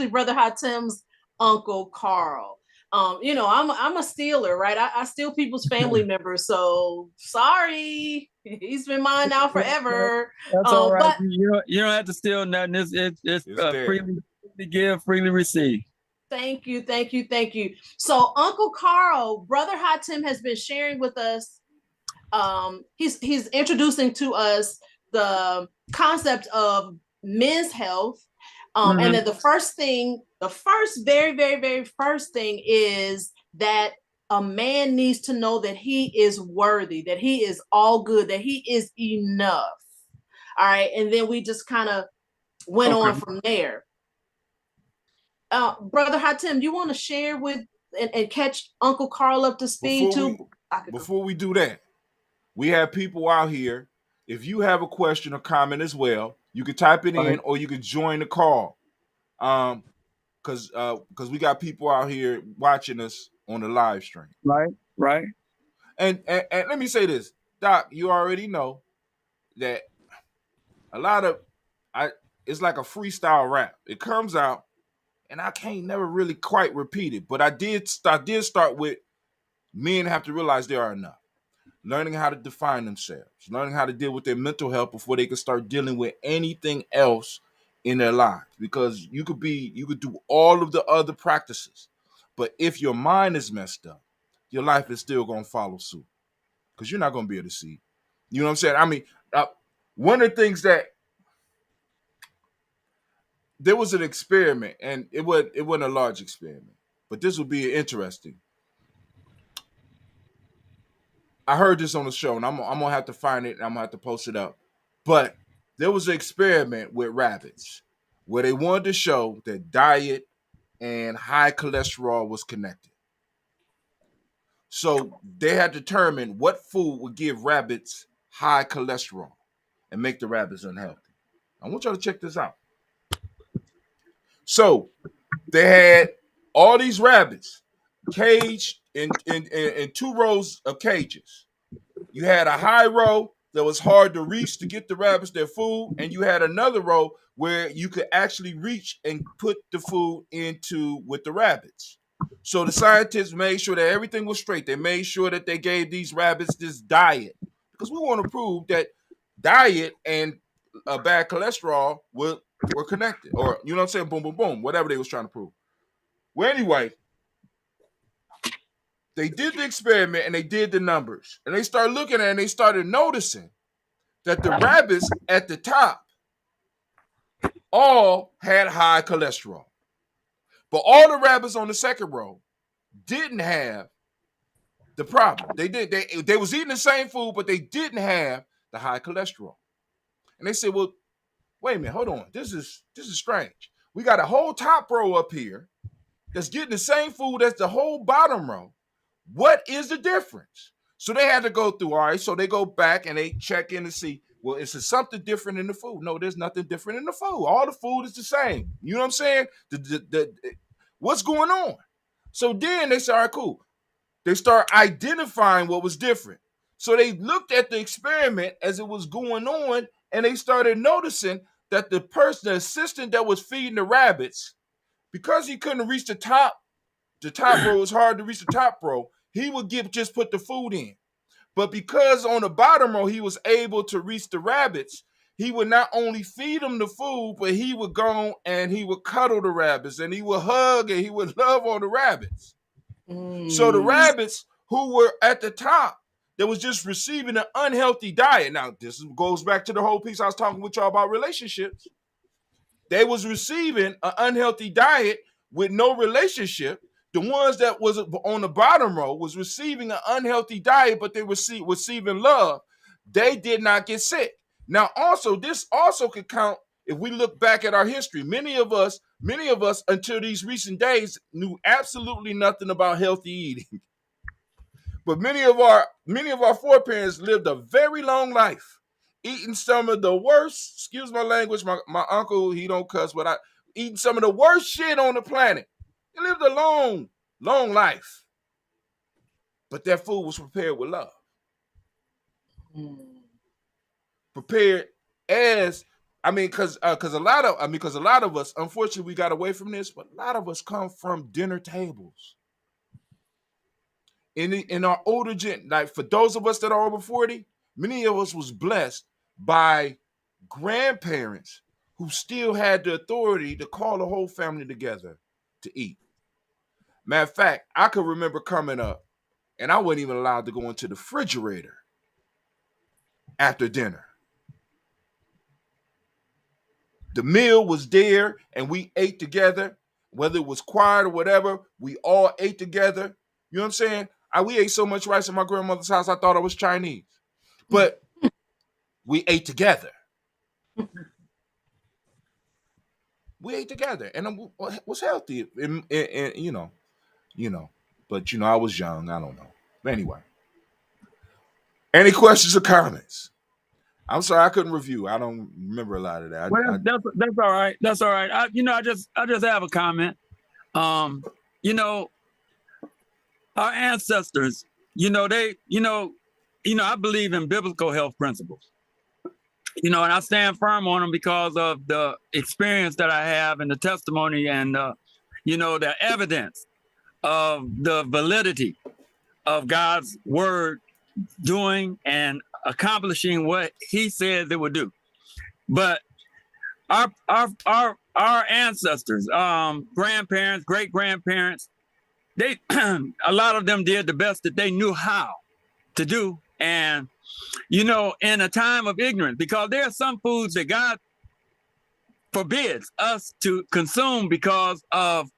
Brother Hatem's Uncle Carl. I'm a stealer, right? I steal people's family members, so sorry. He's been mine now forever. That's all right. But you don't have to steal nothing. It's freely give, freely receive. Thank you. So Uncle Carl, Brother Hatem has been sharing with us. He's introducing to us the concept of men's health. And then the first very, very, very first thing is that a man needs to know that he is worthy, that he is all good, that he is enough. All right. And then we just kind of went on from there. Brother Hatem, do you want to share with and catch Uncle Carl up to speed Before we do that, we have people out here. If you have a question or comment as well, you can type it in or you can join the call. Because we got people out here watching us on the live stream. Right. And let me say this, Doc, you already know that a lot of it's like a freestyle rap. It comes out and I can't never really quite repeat it, but I did start with men have to realize they are enough. Learning how to define themselves, learning how to deal with their mental health before they can start dealing with anything else in their lives. Because you could do all of the other practices, but if your mind is messed up, your life is still going to follow suit because you're not going to be able to see. You know what I'm saying? I mean, one of the things that there was an experiment, and it wasn't a large experiment, but this would be interesting. I heard this on the show, and I'm gonna have to find it, and I'm gonna have to post it up. But there was an experiment with rabbits where they wanted to show that diet and high cholesterol was connected. So they had determined what food would give rabbits high cholesterol and make the rabbits unhealthy. I want y'all to check this out. So they had all these rabbits caged in 2 rows of cages. You had a high row that was hard to reach to get the rabbits their food, and you had another row where you could actually reach and put the food into with the rabbits. So the scientists made sure that everything was straight. They made sure that they gave these rabbits this diet because we want to prove that diet and bad cholesterol were connected, or you know what I'm saying, boom, boom, boom, whatever they was trying to prove. Well, anyway, they did the experiment and they did the numbers, and they started looking at it and they started noticing that the rabbits at the top all had high cholesterol, but all the rabbits on the second row didn't have the problem. They was eating the same food, but they didn't have the high cholesterol. And they said, well, wait a minute, hold on. This is strange. We got a whole top row up here that's getting the same food as the whole bottom row. What is the difference? So they had to go through, all right, so they go back and they check in to see, well, is there something different in the food? No, there's nothing different in the food. All the food is the same. You know what I'm saying? What's going on? So then they said, all right, cool. They start identifying what was different. So they looked at the experiment as it was going on, and they started noticing that the assistant that was feeding the rabbits, because he couldn't reach the top row, was hard to reach the top row, he would just put the food in. But because on the bottom row he was able to reach the rabbits, he would not only feed them the food, but he would go and he would cuddle the rabbits and he would hug and he would love on the rabbits. So the rabbits who were at the top, that was just receiving an unhealthy diet. Now, this goes back to the whole piece I was talking with y'all about relationships. They was receiving an unhealthy diet with no relationship. The ones that was on the bottom row was receiving an unhealthy diet, but they were receiving love. They did not get sick. Now, also, this also could count if we look back at our history. Many of us, until these recent days, knew absolutely nothing about healthy eating. But many of our foreparents lived a very long life, eating some of the worst, excuse my language, my uncle, he don't cuss, but eating some of the worst shit on the planet. They lived a long, long life. But that food was prepared with love. Prepared as, because a lot of us, unfortunately, we got away from this, but a lot of us come from dinner tables. In our older gen, like for those of us that are over 40, many of us was blessed by grandparents who still had the authority to call the whole family together to eat. Matter of fact, I could remember coming up and I wasn't even allowed to go into the refrigerator after dinner. The meal was there and we ate together, whether it was quiet or whatever, we all ate together. You know what I'm saying? We ate so much rice at my grandmother's house, I thought I was Chinese. But we ate together. We ate together, and it was healthy. And you know, but I was young. I don't know. But anyway, any questions or comments? I'm sorry I couldn't review. I don't remember a lot of that. Well, that's all right. That's all right. I just have a comment. Our ancestors, I believe in biblical health principles. And I stand firm on them because of the experience that I have and the testimony and the evidence of the validity of God's word doing and accomplishing what He said they would do. But our ancestors, grandparents, great grandparents, they a lot of them did the best that they knew how to do. And in a time of ignorance, because there are some foods that God forbids us to consume because of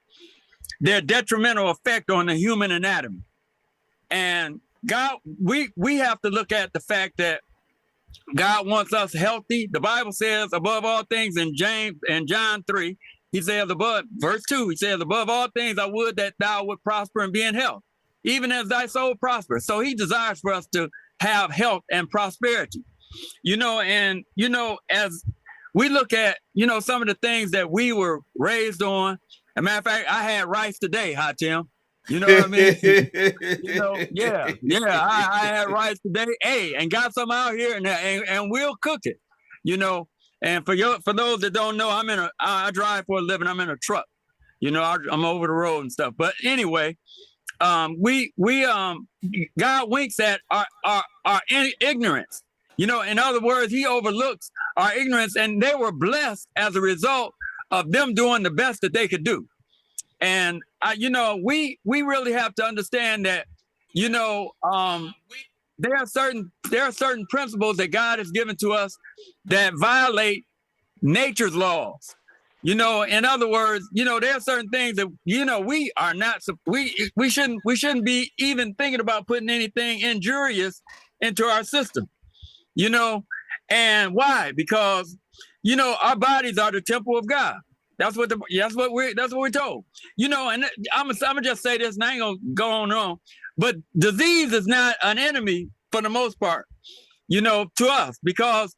their detrimental effect on the human anatomy. And God, we have to look at the fact that God wants us healthy. The Bible says above all things in John 3, he says verse 2, he says, above all things, I would that thou would prosper and be in health, even as thy soul prospers. So he desires for us to have health and prosperity, as we look at, some of the things that we were raised on. As a matter of fact, I had rice today, huh, Tim? You know what I mean? I had rice today. Hey, and got some out here and we'll cook it, And for those that don't know, I drive for a living. I'm in a truck, I'm over the road and stuff. But anyway, God winks at our ignorance. In other words, He overlooks our ignorance, and they were blessed as a result of them doing the best that they could do. And we really have to understand that, there are certain principles that God has given to us that violate nature's laws. In other words, there are certain things that, we are not, we shouldn't be even thinking about putting anything injurious into our system, and why? Because, our bodies are the temple of God. That's what we're told, and I'm gonna just say this and I ain't gonna go on, but disease is not an enemy for the most part, to us, because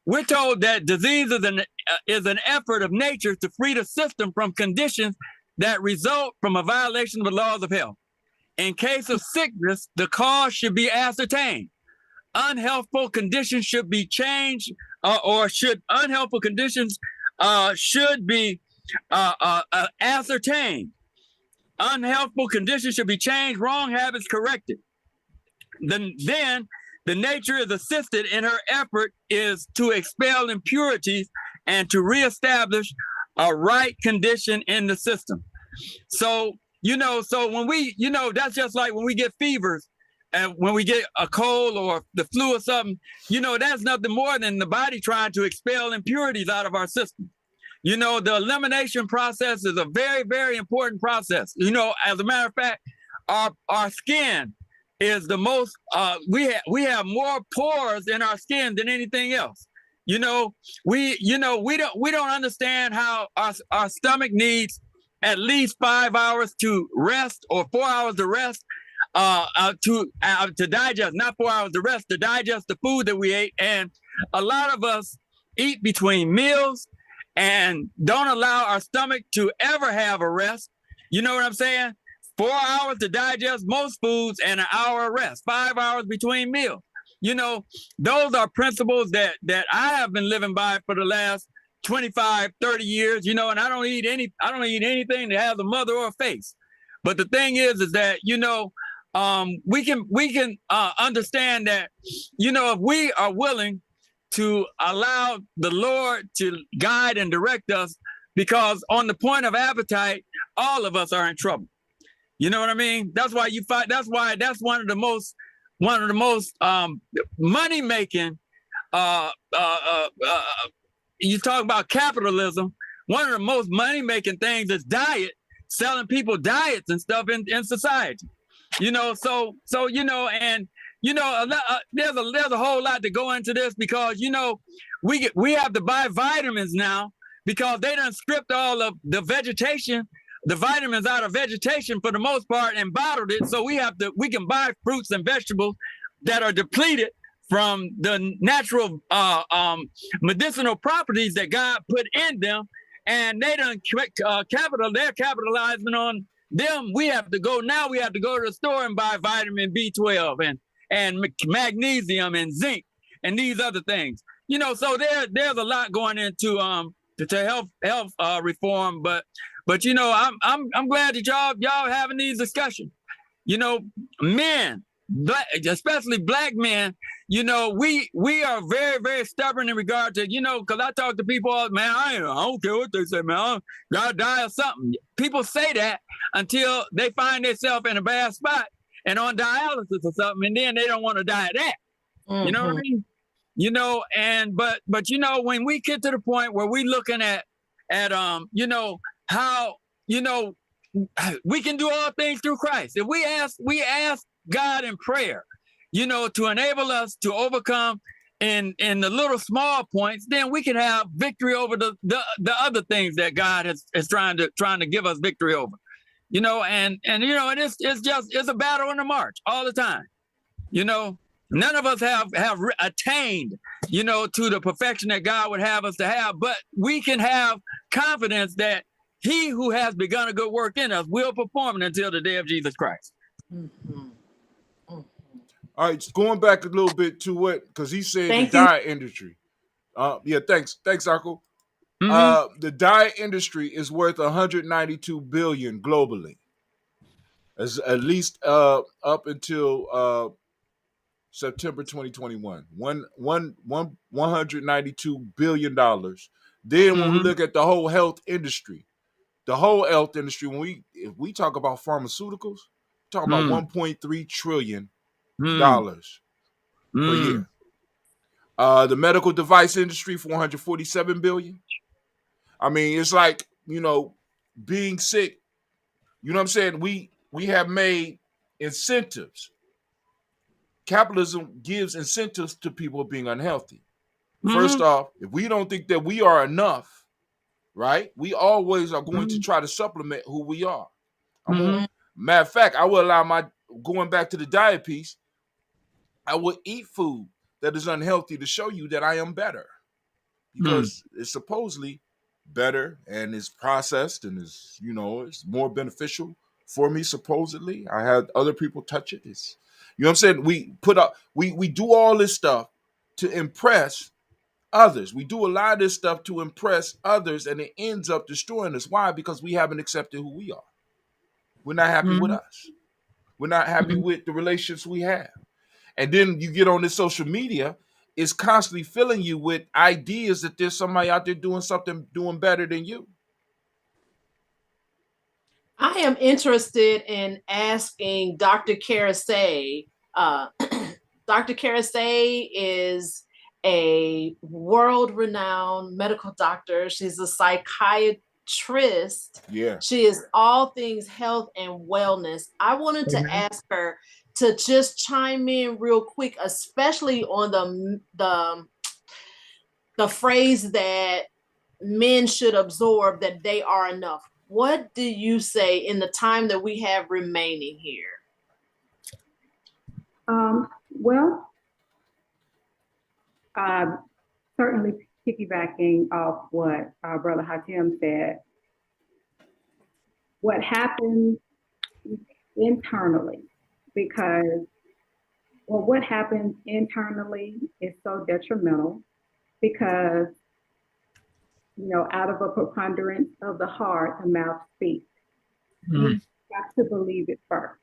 we're told that disease is an effort of nature to free the system from conditions that result from a violation of the laws of health. In case of sickness, the cause should be ascertained. Unhealthful conditions should be changed, unhealthful conditions should be ascertained. Unhealthful conditions should be changed, wrong habits corrected. Then the nature is assisted in her effort is to expel impurities and to reestablish a right condition in the system. So, when we, that's just like when we get fevers and when we get a cold or the flu or something, that's nothing more than the body trying to expel impurities out of our system. The elimination process is a very, very important process. As a matter of fact, our skin is the most, we have more pores in our skin than anything else. We don't understand how our stomach needs at least 5 hours to rest or 4 hours to rest, to digest, not 4 hours to rest, to digest the food that we ate. And a lot of us eat between meals and don't allow our stomach to ever have a rest. You know what I'm saying? 4 hours to digest most foods and an hour of rest, 5 hours between meals. Those are principles that I have been living by for the last 25, 30 years, and I don't eat anything that has a mother or a face. But the thing is that, we can understand that, if we are willing to allow the Lord to guide and direct us, because on the point of appetite, all of us are in trouble. You know what I mean? That's why you fight. That's one of the most money making you talk about capitalism. One of the most money-making things is diet, selling people diets and stuff in society. So and there's a whole lot to go into this because we have to buy vitamins now because they done stripped all of the vegetation, the vitamins out of vegetation for the most part and bottled it. So we can buy fruits and vegetables that are depleted from the natural medicinal properties that God put in them, and they done they're capitalizing on them. We have to go to the store and buy vitamin B12 and magnesium and zinc and these other things. So there's a lot going into to health reform, but I'm glad that y'all having these discussions. Men, especially black men, we are very, very stubborn in regard to, because I talk to people, man, I don't care what they say, man, I gotta die or something. People say that until they find themselves in a bad spot and on dialysis or something, and then they don't want to die of that. You know what I mean? But when we get to the point where we looking at how, we can do all things through Christ. If we ask God in prayer, to enable us to overcome in the little small points, then we can have victory over the other things that God is trying to give us victory over. And it's a battle in the march all the time. None of us have attained, to the perfection that God would have us to have, but we can have confidence that He who has begun a good work in us will perform it until the day of Jesus Christ. Mm-hmm. All right, going back a little bit to it, because he said Thank the you. dye industry. Thanks, Uncle. The dye industry is worth 192 billion globally, as at least up until September 2021. 192 billion dollars. Then when we look at the whole health industry, if we talk about pharmaceuticals, we're talking about 1.3 trillion dollars per year. The medical device industry, 447 billion. I mean, it's like, being sick, you know what I'm saying? We have made incentives. Capitalism gives incentives to people being unhealthy. First off, if we don't think that we are enough, right? We always are going to try to supplement who we are. Matter of fact, I will going back to the diet piece, I will eat food that is unhealthy to show you that I am better. Because it's supposedly better and it's processed and it's more beneficial for me, supposedly. I had other people touch it. It's, what I'm saying? We do all this stuff to impress others. We do a lot of this stuff to impress others, and it ends up destroying us. Why? Because we haven't accepted who we are. We're not happy with us. We're not happy with the relationships we have. And then you get on this social media, it's constantly filling you with ideas that there's somebody out there doing better than you. I am interested in asking Dr. Karasay. Dr. Karasay is a world-renowned medical doctor. She's a psychiatrist. Yeah. She is all things health and wellness. I wanted to ask her to just chime in real quick, especially on the phrase that men should absorb that they are enough. What do you say in the time that we have remaining here? Certainly piggybacking off what our brother Hatim said, what happens internally, because what happens internally is so detrimental because, out of a preponderance of the heart, the mouth speaks. You have to believe it first.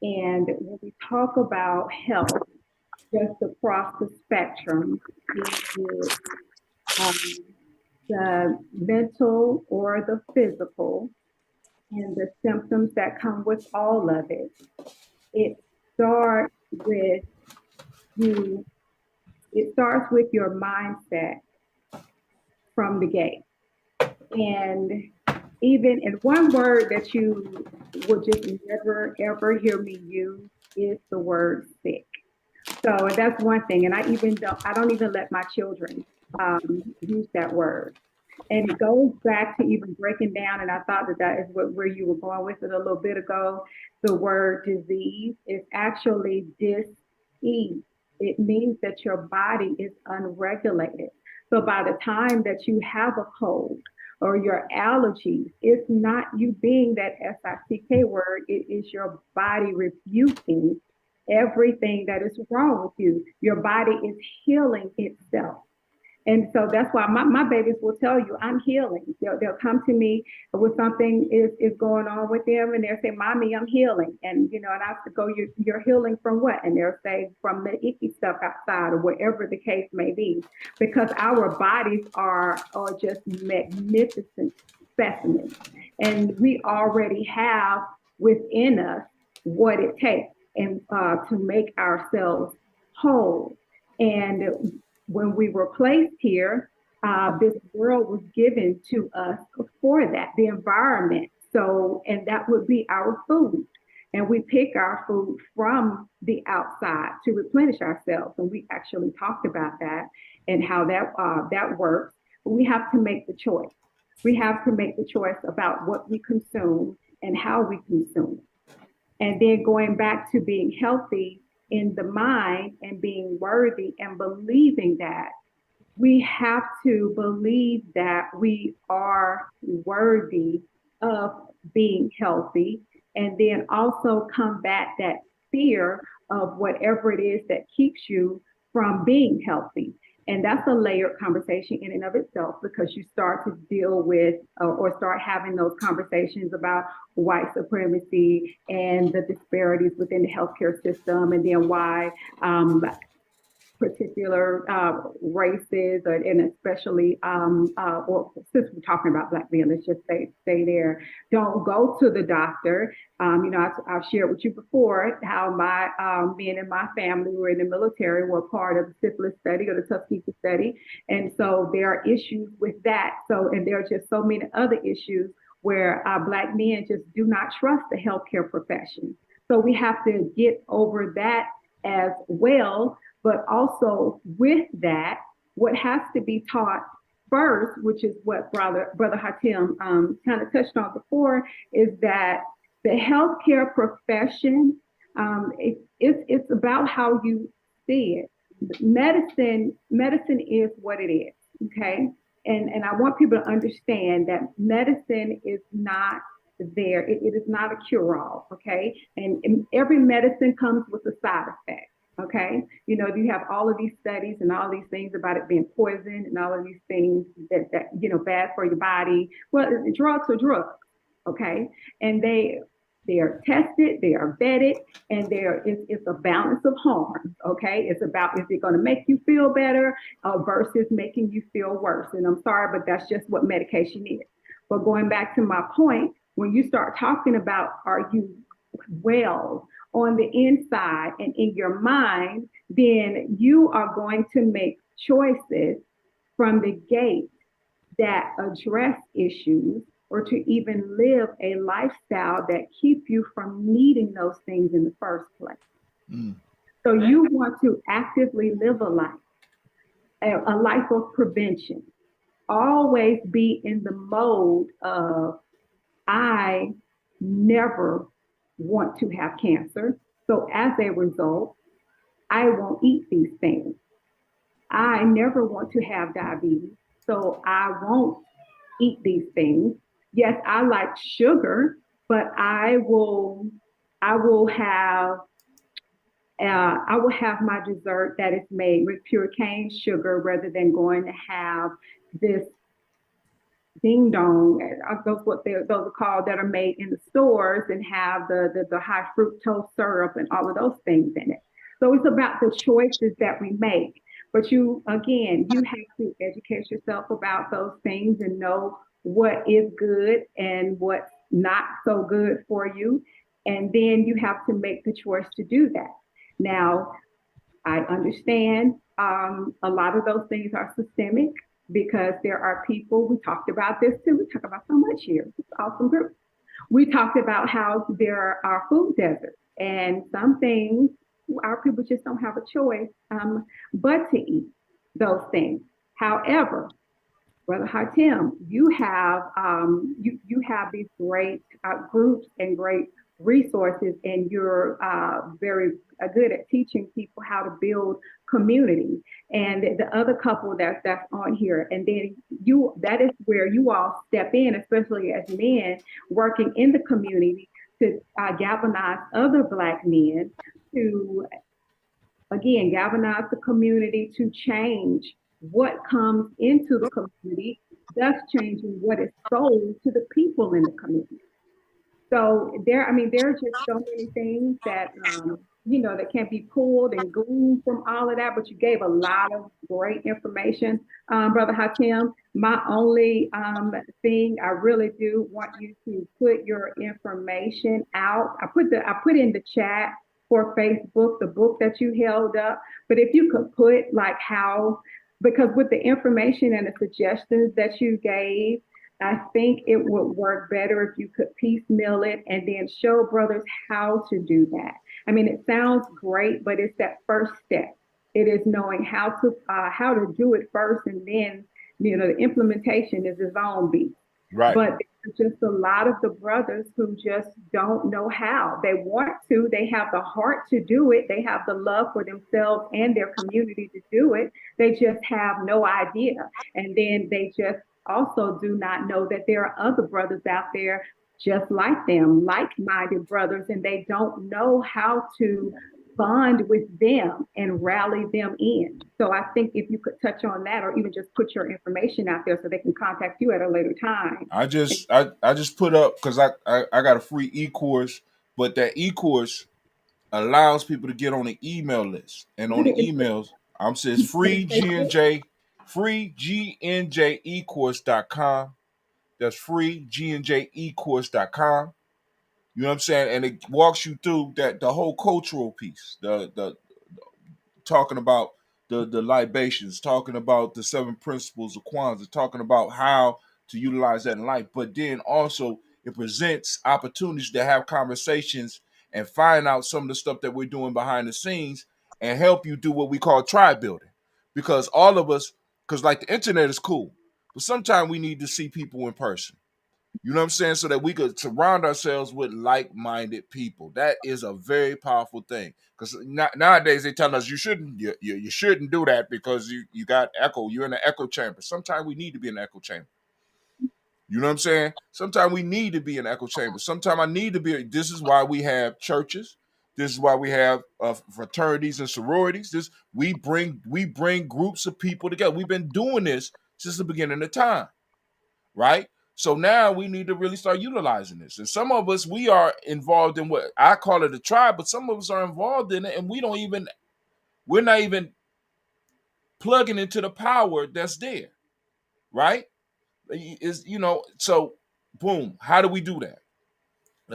And when we talk about health, just across the spectrum, the mental or the physical, and the symptoms that come with all of it. It starts with you. It starts with your mindset from the gate. And even in one word that you will just never ever hear me use is the word sick. So that's one thing. And I don't even let my children use that word. And it goes back to even breaking down, and I thought that is where you were going with it a little bit ago. The word disease is actually dis-ease. It means that your body is unregulated. So by the time that you have a cold or your allergies, it's not you being that SICK word, it is your body rebuking everything that is wrong with you. Your body is healing itself. And so that's why my babies will tell you, I'm healing. They'll come to me with something is going on with them, and they'll say, Mommy, I'm healing. And, and I have to go, you're healing from what? And they'll say, from the icky stuff outside or whatever the case may be, because our bodies are just magnificent specimens. And we already have within us what it takes and to make ourselves whole. And when we were placed here, this world was given to us for that, the environment. So, and that would be our food. And we pick our food from the outside to replenish ourselves. And we actually talked about that and how that works. But we have to make the choice. We have to make the choice about what we consume and how we consume. And then going back to being healthy in the mind and being worthy and believing that we have to believe that we are worthy of being healthy, and then also combat that fear of whatever it is that keeps you from being healthy. And that's a layered conversation in and of itself, because you start to deal with or start having those conversations about white supremacy and the disparities within the healthcare system, and then why particular races, and especially, or since we're talking about Black men, let's just stay there. Don't go to the doctor. I've shared with you before how my men in my family were in the military, were part of the syphilis study or the Tuskegee study. And so there are issues with that. So, and there are just so many other issues where Black men just do not trust the healthcare profession. So we have to get over that as well. But also with that, what has to be taught first, which is what Brother Hatim kind of touched on before, is that the healthcare profession, it's about how you see it. Medicine is what it is, okay? And I want people to understand that medicine is not there. It is not a cure-all, okay? And every medicine comes with a side effect. Okay, you have all of these studies and all these things about it being poison and all of these things that bad for your body. Well, drugs are drugs, okay, and they are tested, they are vetted, and it's a balance of harm. Okay, it's about, is it going to make you feel better versus making you feel worse? And I'm sorry, but that's just what medication is. But going back to my point, when you start talking about, are you well on the inside and in your mind, then you are going to make choices from the gate that address issues, or to even live a lifestyle that keep you from needing those things in the first place. So you want to actively live a life of prevention. Always be in the mode of, I never want to have cancer. So as a result, I won't eat these things. I never want to have diabetes. So I won't eat these things. Yes, I like sugar, but I will have my dessert that is made with pure cane sugar, rather than going to have this ding dong, those are called, that are made in the stores and have the high fructose syrup and all of those things in it. So it's about the choices that we make. But you have to educate yourself about those things and know what is good and what's not so good for you. And then you have to make the choice to do that. Now, I understand a lot of those things are systemic. because there are people, we talked about this too. We talk about so much here. It's an awesome group. We talked about how there are food deserts and some things our people just don't have a choice but to eat those things. However, Brother Hatim, you have these great groups and great resources, and you're very good at teaching people how to build community. And the other couple that's on here, and then that is where you all step in, especially as men working in the community to galvanize other Black men to again, galvanize the community to change what comes into the community, thus changing what is sold to the people in the community. So there are just so many things that that can be pulled and gleaned from all of that. But you gave a lot of great information, Brother Hatim. My only thing, I really do want you to put your information out. I put in the chat for Facebook the book that you held up. But if you could put like how, because with the information and the suggestions that you gave, I think it would work better if you could piecemeal it and then show brothers how to do that. I mean, it sounds great, but it's that first step. It is knowing how to do it first, and then the implementation is its own beat. Right. But there's just a lot of the brothers who just don't know how. They want to, they have the heart to do it, they have the love for themselves and their community to do it. They just have no idea. And then they just also do not know that there are other brothers out there just like them, like-minded brothers, and they don't know how to bond with them and rally them in. So I think if you could touch on that, or even just put your information out there so they can contact you at a later time. I just put up, because I got a free e-course, but that e-course allows people to get on the email list. And on the emails, says free GNJ, free GNJecourse.com. That's free GNJecourse.com. You know what I'm saying? And it walks you through that the whole cultural piece, the talking about the libations, talking about the 7 principles of Kwanzaa, talking about how to utilize that in life. But then also it presents opportunities to have conversations and find out some of the stuff that we're doing behind the scenes and help you do what we call tribe building. Because all of us, because like the internet is cool, but sometimes we need to see people in person. You know what I'm saying? So that we could surround ourselves with like-minded people. That is a very powerful thing. Because nowadays they tell us you shouldn't do that because you got echo. You're in an echo chamber. Sometimes we need to be in an echo chamber. You know what I'm saying? Sometimes we need to be in an echo chamber. Sometimes I need to be. This is why we have churches. This is why we have fraternities and sororities. We bring groups of people together. We've been doing this since the beginning of time, right? So now we need to really start utilizing this. And some of us, we are involved in what I call it a tribe, but some of us are involved in it and we're not even plugging into the power that's there, right? So boom, how do we do that?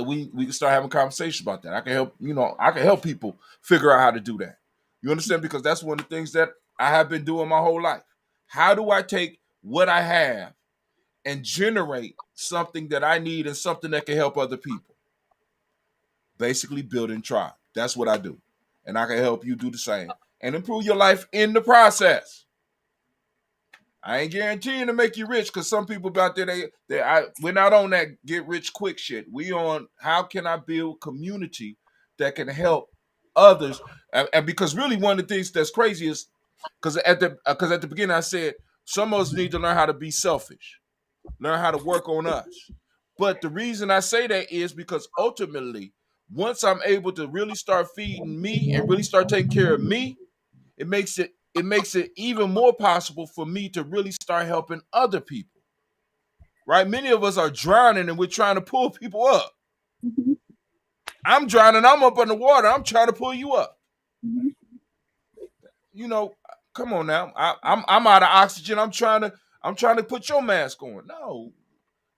We can start having conversations about that. I can help people figure out how to do that. You understand? Because that's one of the things that I have been doing my whole life. How do I take what I have and generate something that I need and something that can help other people? Basically building tribe. That's what I do. And I can help you do the same and improve your life in the process. I ain't guaranteeing to make you rich, because some people out there, we're not on that get rich quick shit. We on how can I build community that can help others. And because really one of the things that's crazy is because at the beginning I said some of us need to learn how to be selfish. Learn how to work on us. But the reason I say that is because ultimately, once I'm able to really start feeding me and really start taking care of me, it makes it even more possible for me to really start helping other people. Right? Many of us are drowning and we're trying to pull people up. Mm-hmm. I'm drowning, I'm up underwater, I'm trying to pull you up. Mm-hmm. Come on now. I'm out of oxygen. I'm trying to put your mask on. No,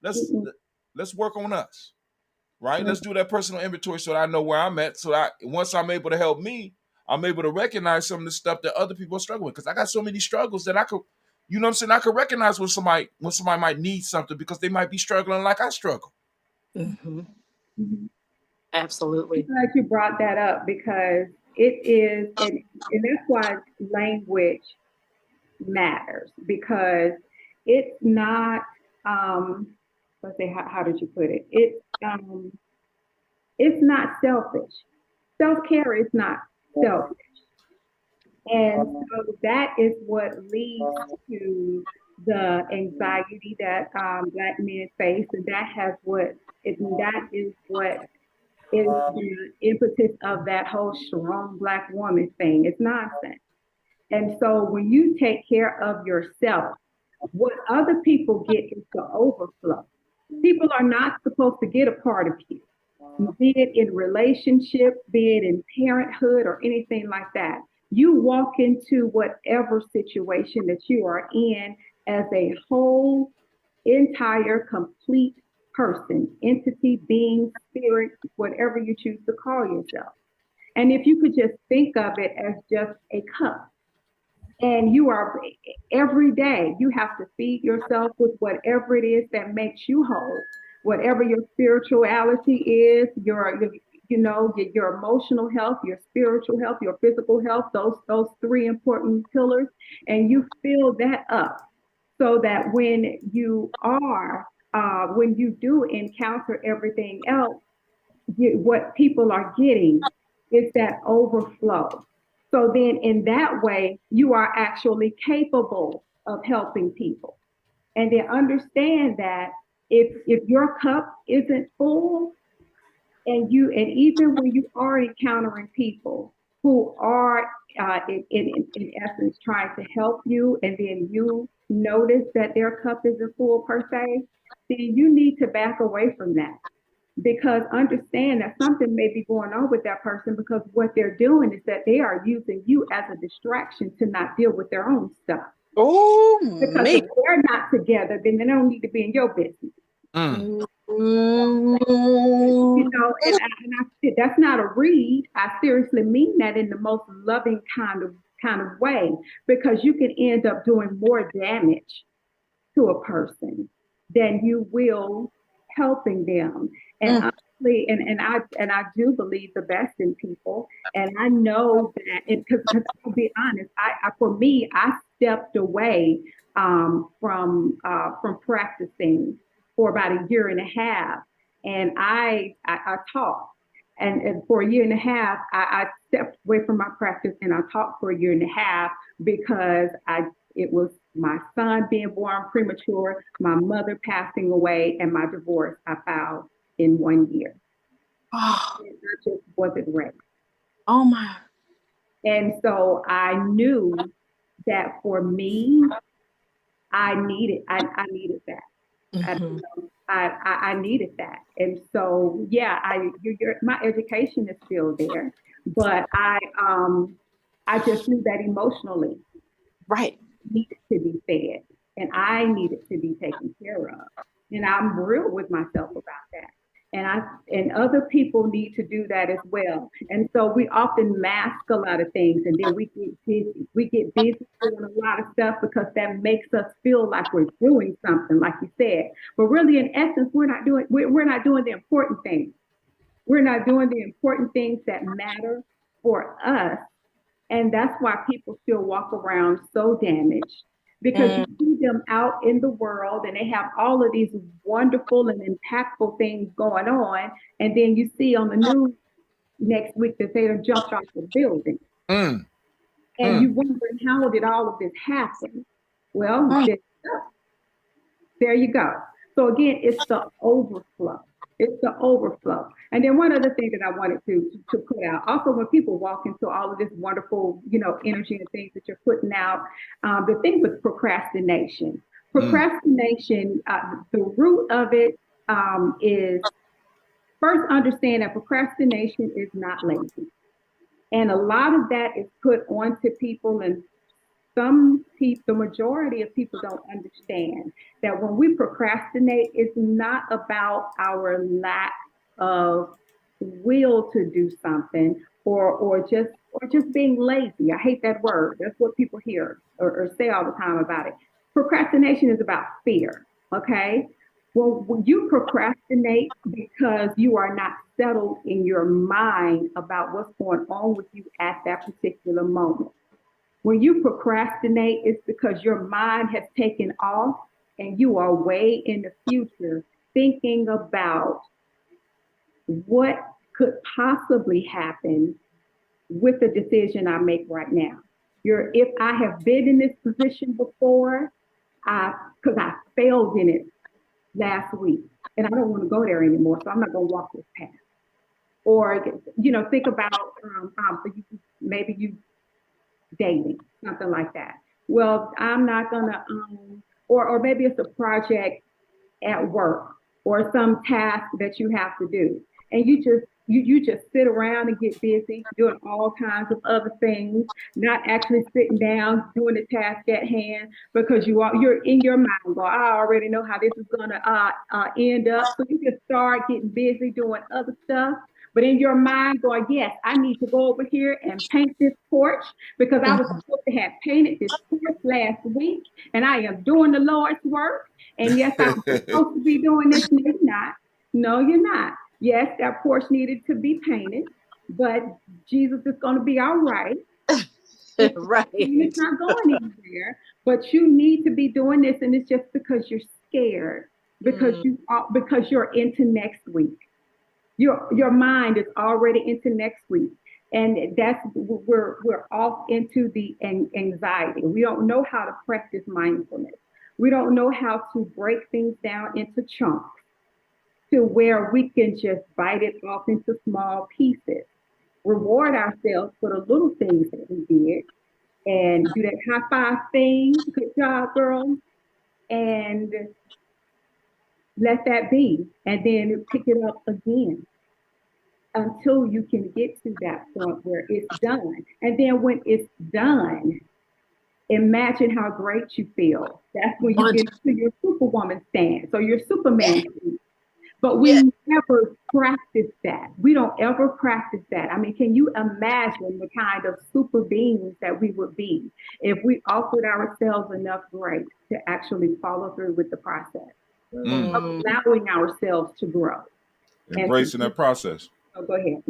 let's work on us, right? Let's do that personal inventory so that I know where I'm at. So that once I'm able to help me, I'm able to recognize some of the stuff that other people are struggling with. Because I got so many struggles that You know what I'm saying? I can recognize when somebody might need something because they might be struggling like I struggle. Mm-hmm. Mhm. Absolutely. I'm glad you brought that up because it is, and that's why language matters because it's not, let's say, how did you put it? It's not selfish. Self-care is not selfish. And so that is what leads to the anxiety that Black men face, and that is what is the impetus of that whole strong Black woman thing. It's nonsense. And so when you take care of yourself, what other people get is the overflow. People are not supposed to get a part of you, be it in relationship, be it in parenthood or anything like that. You walk into whatever situation that you are in as a whole, entire, complete person, entity, being, spirit, whatever you choose to call yourself. And if you could just think of it as just a cup, and you are every day, you have to feed yourself with whatever it is that makes you whole, whatever your spirituality is, your emotional health, your spiritual health, your physical health, those three important pillars, and you fill that up so that when you do encounter everything else, what people are getting is that overflow. So then in that way, you are actually capable of helping people. And then understand that if your cup isn't full, and even when you are encountering people who are in essence trying to help you, and then you notice that their cup isn't full per se, then you need to back away from that, because understand that something may be going on with that person, because what they're doing is that they are using you as a distraction to not deal with their own stuff. Oh, Because me. if they're not together, then they don't need to be in your business. Mm. You know, that's not a read. I seriously mean that in the most loving kind of way, because you can end up doing more damage to a person than you will helping them. And Mm. honestly, and I do believe the best in people. And I know that, because I'll be honest, for me, I stepped away from practicing for about a year and a half, and I taught. And for a year and a half, I stepped away from my practice and I taught for a year and a half because it was my son being born premature, my mother passing away, and my divorce I filed in 1 year. Oh, And I just wasn't ready. oh my. And so I knew that for me, I needed that. I, Mm-hmm. I needed that. And so, yeah, my education is still there, but I just knew that emotionally Right. needed to be fed and I needed to be taken care of. And I'm real with myself about that. And other people need to do that as well. And so we often mask a lot of things, and then we get busy. We get busy doing a lot of stuff because that makes us feel like we're doing something, like you said. But really, in essence, we're not doing the important things. We're not doing the important things that matter for us, and that's why people still walk around so damaged, because you Mm. see them out in the world and they have all of these wonderful and impactful things going on. And then you see on the news next week that they have jumped off the building. Mm. And Mm. you wondering, how did all of this happen? Well, Mm. there you go. So again, it's the overflow. It's the overflow. And then one other thing that I wanted to put out, also when people walk into all of this wonderful, energy and things that you're putting out, the thing with procrastination. Mm. Procrastination, the root of it is first understand that procrastination is not lazy. And a lot of that is put onto people, and some people, the majority of people don't understand that when we procrastinate, it's not about our lack of will to do something, or just being lazy. I hate that word. That's what people hear or say all the time about it. Procrastination is about fear, okay? Well, when you procrastinate because you are not settled in your mind about what's going on with you at that particular moment. When you procrastinate, it's because your mind has taken off and you are way in the future thinking about what could possibly happen with the decision I make right now. If I have been in this position before, because I failed in it last week, and I don't want to go there anymore, so I'm not going to walk this path. Or, think about maybe you dating, something like that. Well, I'm not going to, or maybe it's a project at work or some task that you have to do, and you just sit around and get busy doing all kinds of other things, not actually sitting down doing the task at hand because you're in your mind going, I already know how this is gonna end up. So you just start getting busy doing other stuff. But in your mind going, yes, I need to go over here and paint this porch because I was supposed to have painted this porch last week and I am doing the Lord's work. And yes, I'm supposed to be doing this. No, you're not. No, you're not. Yes, that porch needed to be painted, but Jesus is going to be all right. Right. It's not going anywhere, but you need to be doing this, and it's just because you're scared, because you're into next week. Your mind is already into next week, and we're off into the anxiety. We don't know how to practice mindfulness. We don't know how to break things down into chunks to where we can just bite it off into small pieces, reward ourselves for the little things that we did, and do that high five thing. Good job, girl. And let that be. And then pick it up again until you can get to that point where it's done. And then when it's done, imagine how great you feel. That's when you get to your superwoman stance or your superman stance. But we never practice that. We don't ever practice that. I mean, can you imagine the kind of super beings that we would be if we offered ourselves enough grace to actually follow through with the process, allowing ourselves to grow? Embracing that process. Oh, go ahead.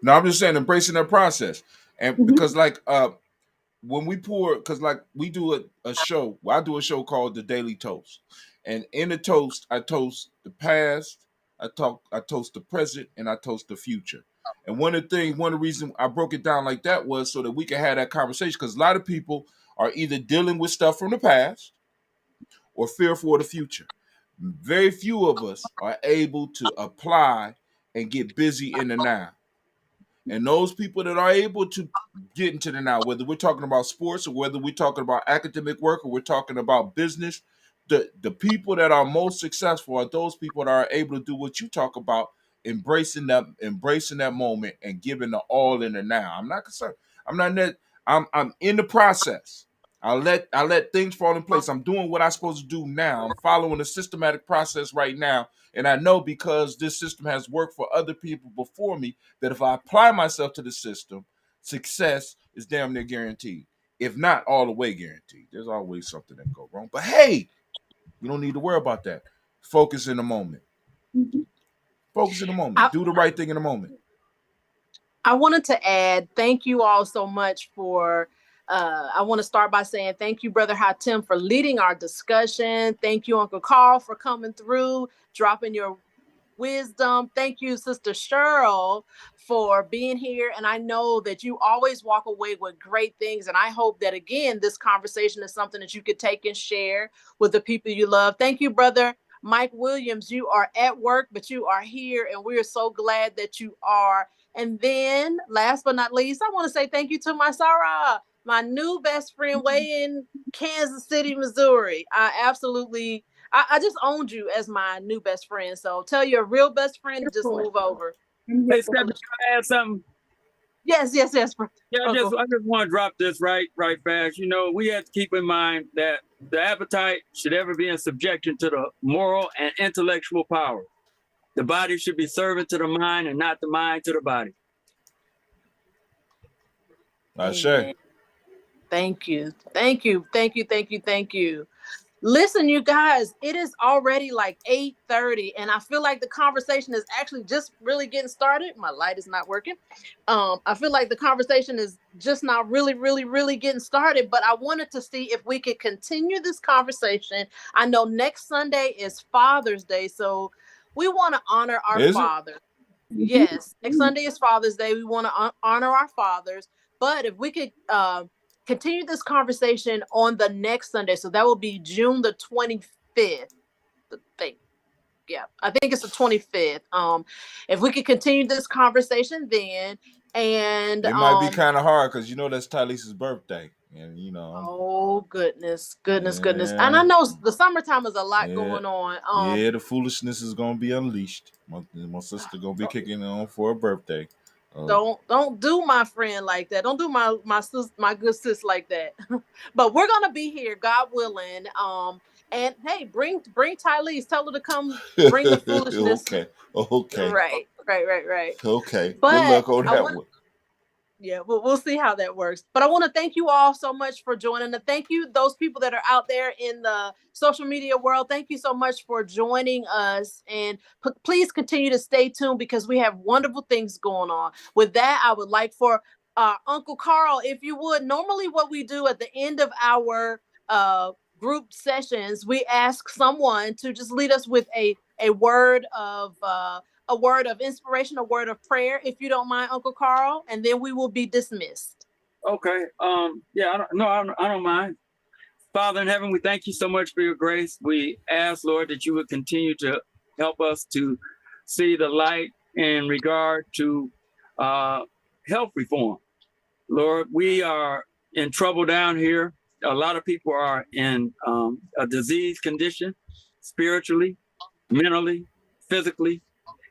No, I'm just saying embracing that process. And because when we because we do a show, I do a show called The Daily Toast. And in the toast, I toast the past, I toast the present, and I toast the future. And one of the reasons I broke it down like that was so that we could have that conversation, because a lot of people are either dealing with stuff from the past or fearful of the future. Very few of us are able to apply and get busy in the now. And those people that are able to get into the now, whether we're talking about sports or whether we're talking about academic work or we're talking about business, the people that are most successful are those people that are able to do what you talk about, embracing that moment and giving the all in the now. I'm not concerned. I'm not that. I'm in the process. I let things fall in place. I'm doing what I'm supposed to do now. I'm following a systematic process right now. And I know because this system has worked for other people before me that if I apply myself to the system, success is damn near guaranteed. If not all the way guaranteed. There's always something that go wrong. But hey, you don't need to worry about that. Focus in the moment. Focus in the moment. Do the right thing in the moment. I wanted to add, thank you all so much for I want to start by saying thank you, Brother Hatim, for leading our discussion. Thank you, Uncle Carl, for coming through, dropping your wisdom. Thank you, Sister Cheryl, for being here. And I know that you always walk away with great things. And I hope that, again, this conversation is something that you could take and share with the people you love. Thank you, Brother Mike Williams. You are at work, but you are here. And we are so glad that you are. And then last but not least, I want to say thank you to my Sarah, my new best friend way in Kansas City, Missouri. I just owned you as my new best friend. So tell your real best friend to just move over. Hey, Steph, can I add something? Yes. Yeah, I just want to drop this right fast. We have to keep in mind that the appetite should ever be in subjection to the moral and intellectual power. The body should be servant to the mind and not the mind to the body. Ashe. Thank you. Listen, you guys, it is already like 8:30, and I feel like the conversation is actually just really getting started. My light is not working. I feel like the conversation is just not really getting started, but I wanted to see if we could continue this conversation. I know next Sunday is Father's Day, so we want to honor our Is it? fathers. Yes, next Sunday is Father's Day. We want to honor our fathers, but if we could continue this conversation on the next Sunday. So that will be June the 25th. I think it's the 25th. If we could continue this conversation then, and it might be kind of hard because that's Tylese's birthday, and oh goodness. And I know the summertime is a lot going on. The foolishness is gonna be unleashed. My sister gonna be kicking on for her birthday. Don't do my friend like that. Don't do my good sis like that. But we're gonna be here, God willing. And hey, bring Tylese. Tell her to come bring the foolishness. Okay. Right. Okay. But good luck on that one. Yeah, we'll see how that works. But I want to thank you all so much for joining. And thank you, those people that are out there in the social media world. Thank you so much for joining us. And please continue to stay tuned because we have wonderful things going on. With that, I would like for Uncle Carl, if you would. Normally what we do at the end of our group sessions, we ask someone to just lead us with a word of inspiration, a word of prayer, if you don't mind, Uncle Carl, and then we will be dismissed. Okay. I don't mind. Father in heaven, we thank you so much for your grace. We ask, Lord, that you would continue to help us to see the light in regard to health reform. Lord, we are in trouble down here. A lot of people are in a disease condition, spiritually, mentally, physically.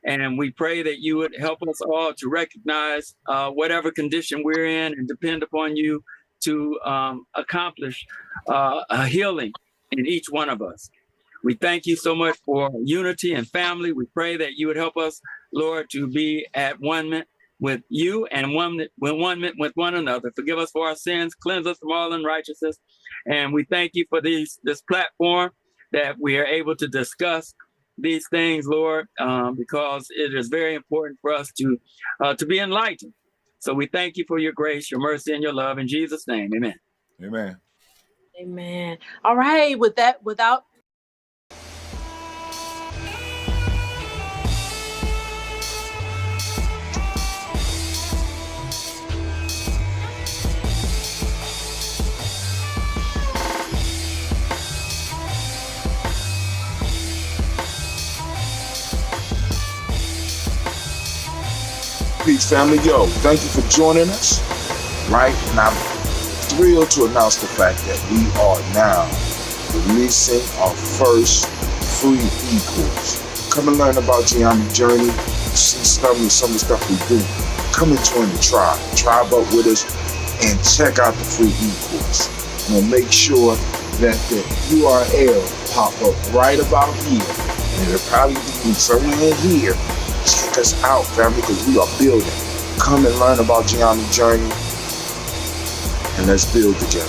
And we pray that you would help us all to recognize whatever condition we're in and depend upon you to accomplish a healing in each one of us. We thank you so much for unity and family. We pray that you would help us, Lord, to be at one with you and one with one another. Forgive us for our sins, cleanse us from all unrighteousness. And we thank you for this platform that we are able to discuss these things, Lord, because it is very important for us to be enlightened. So we thank you for your grace, your mercy, and your love. In Jesus' name, amen. Amen. All right. With that, without Peace, family. Yo, thank you for joining us. Right? And I'm thrilled to announce the fact that we are now releasing our first free e-course. Come and learn about Gye-Nyame journey, see some of the stuff we do. Come and join the tribe. Tribe up with us and check out the free e-course. We'll make sure that the URL pop up right about here. And it'll probably be somewhere in here. Check us out, family, because we are building. Come and learn about Gye-Nyame journey, and let's build together.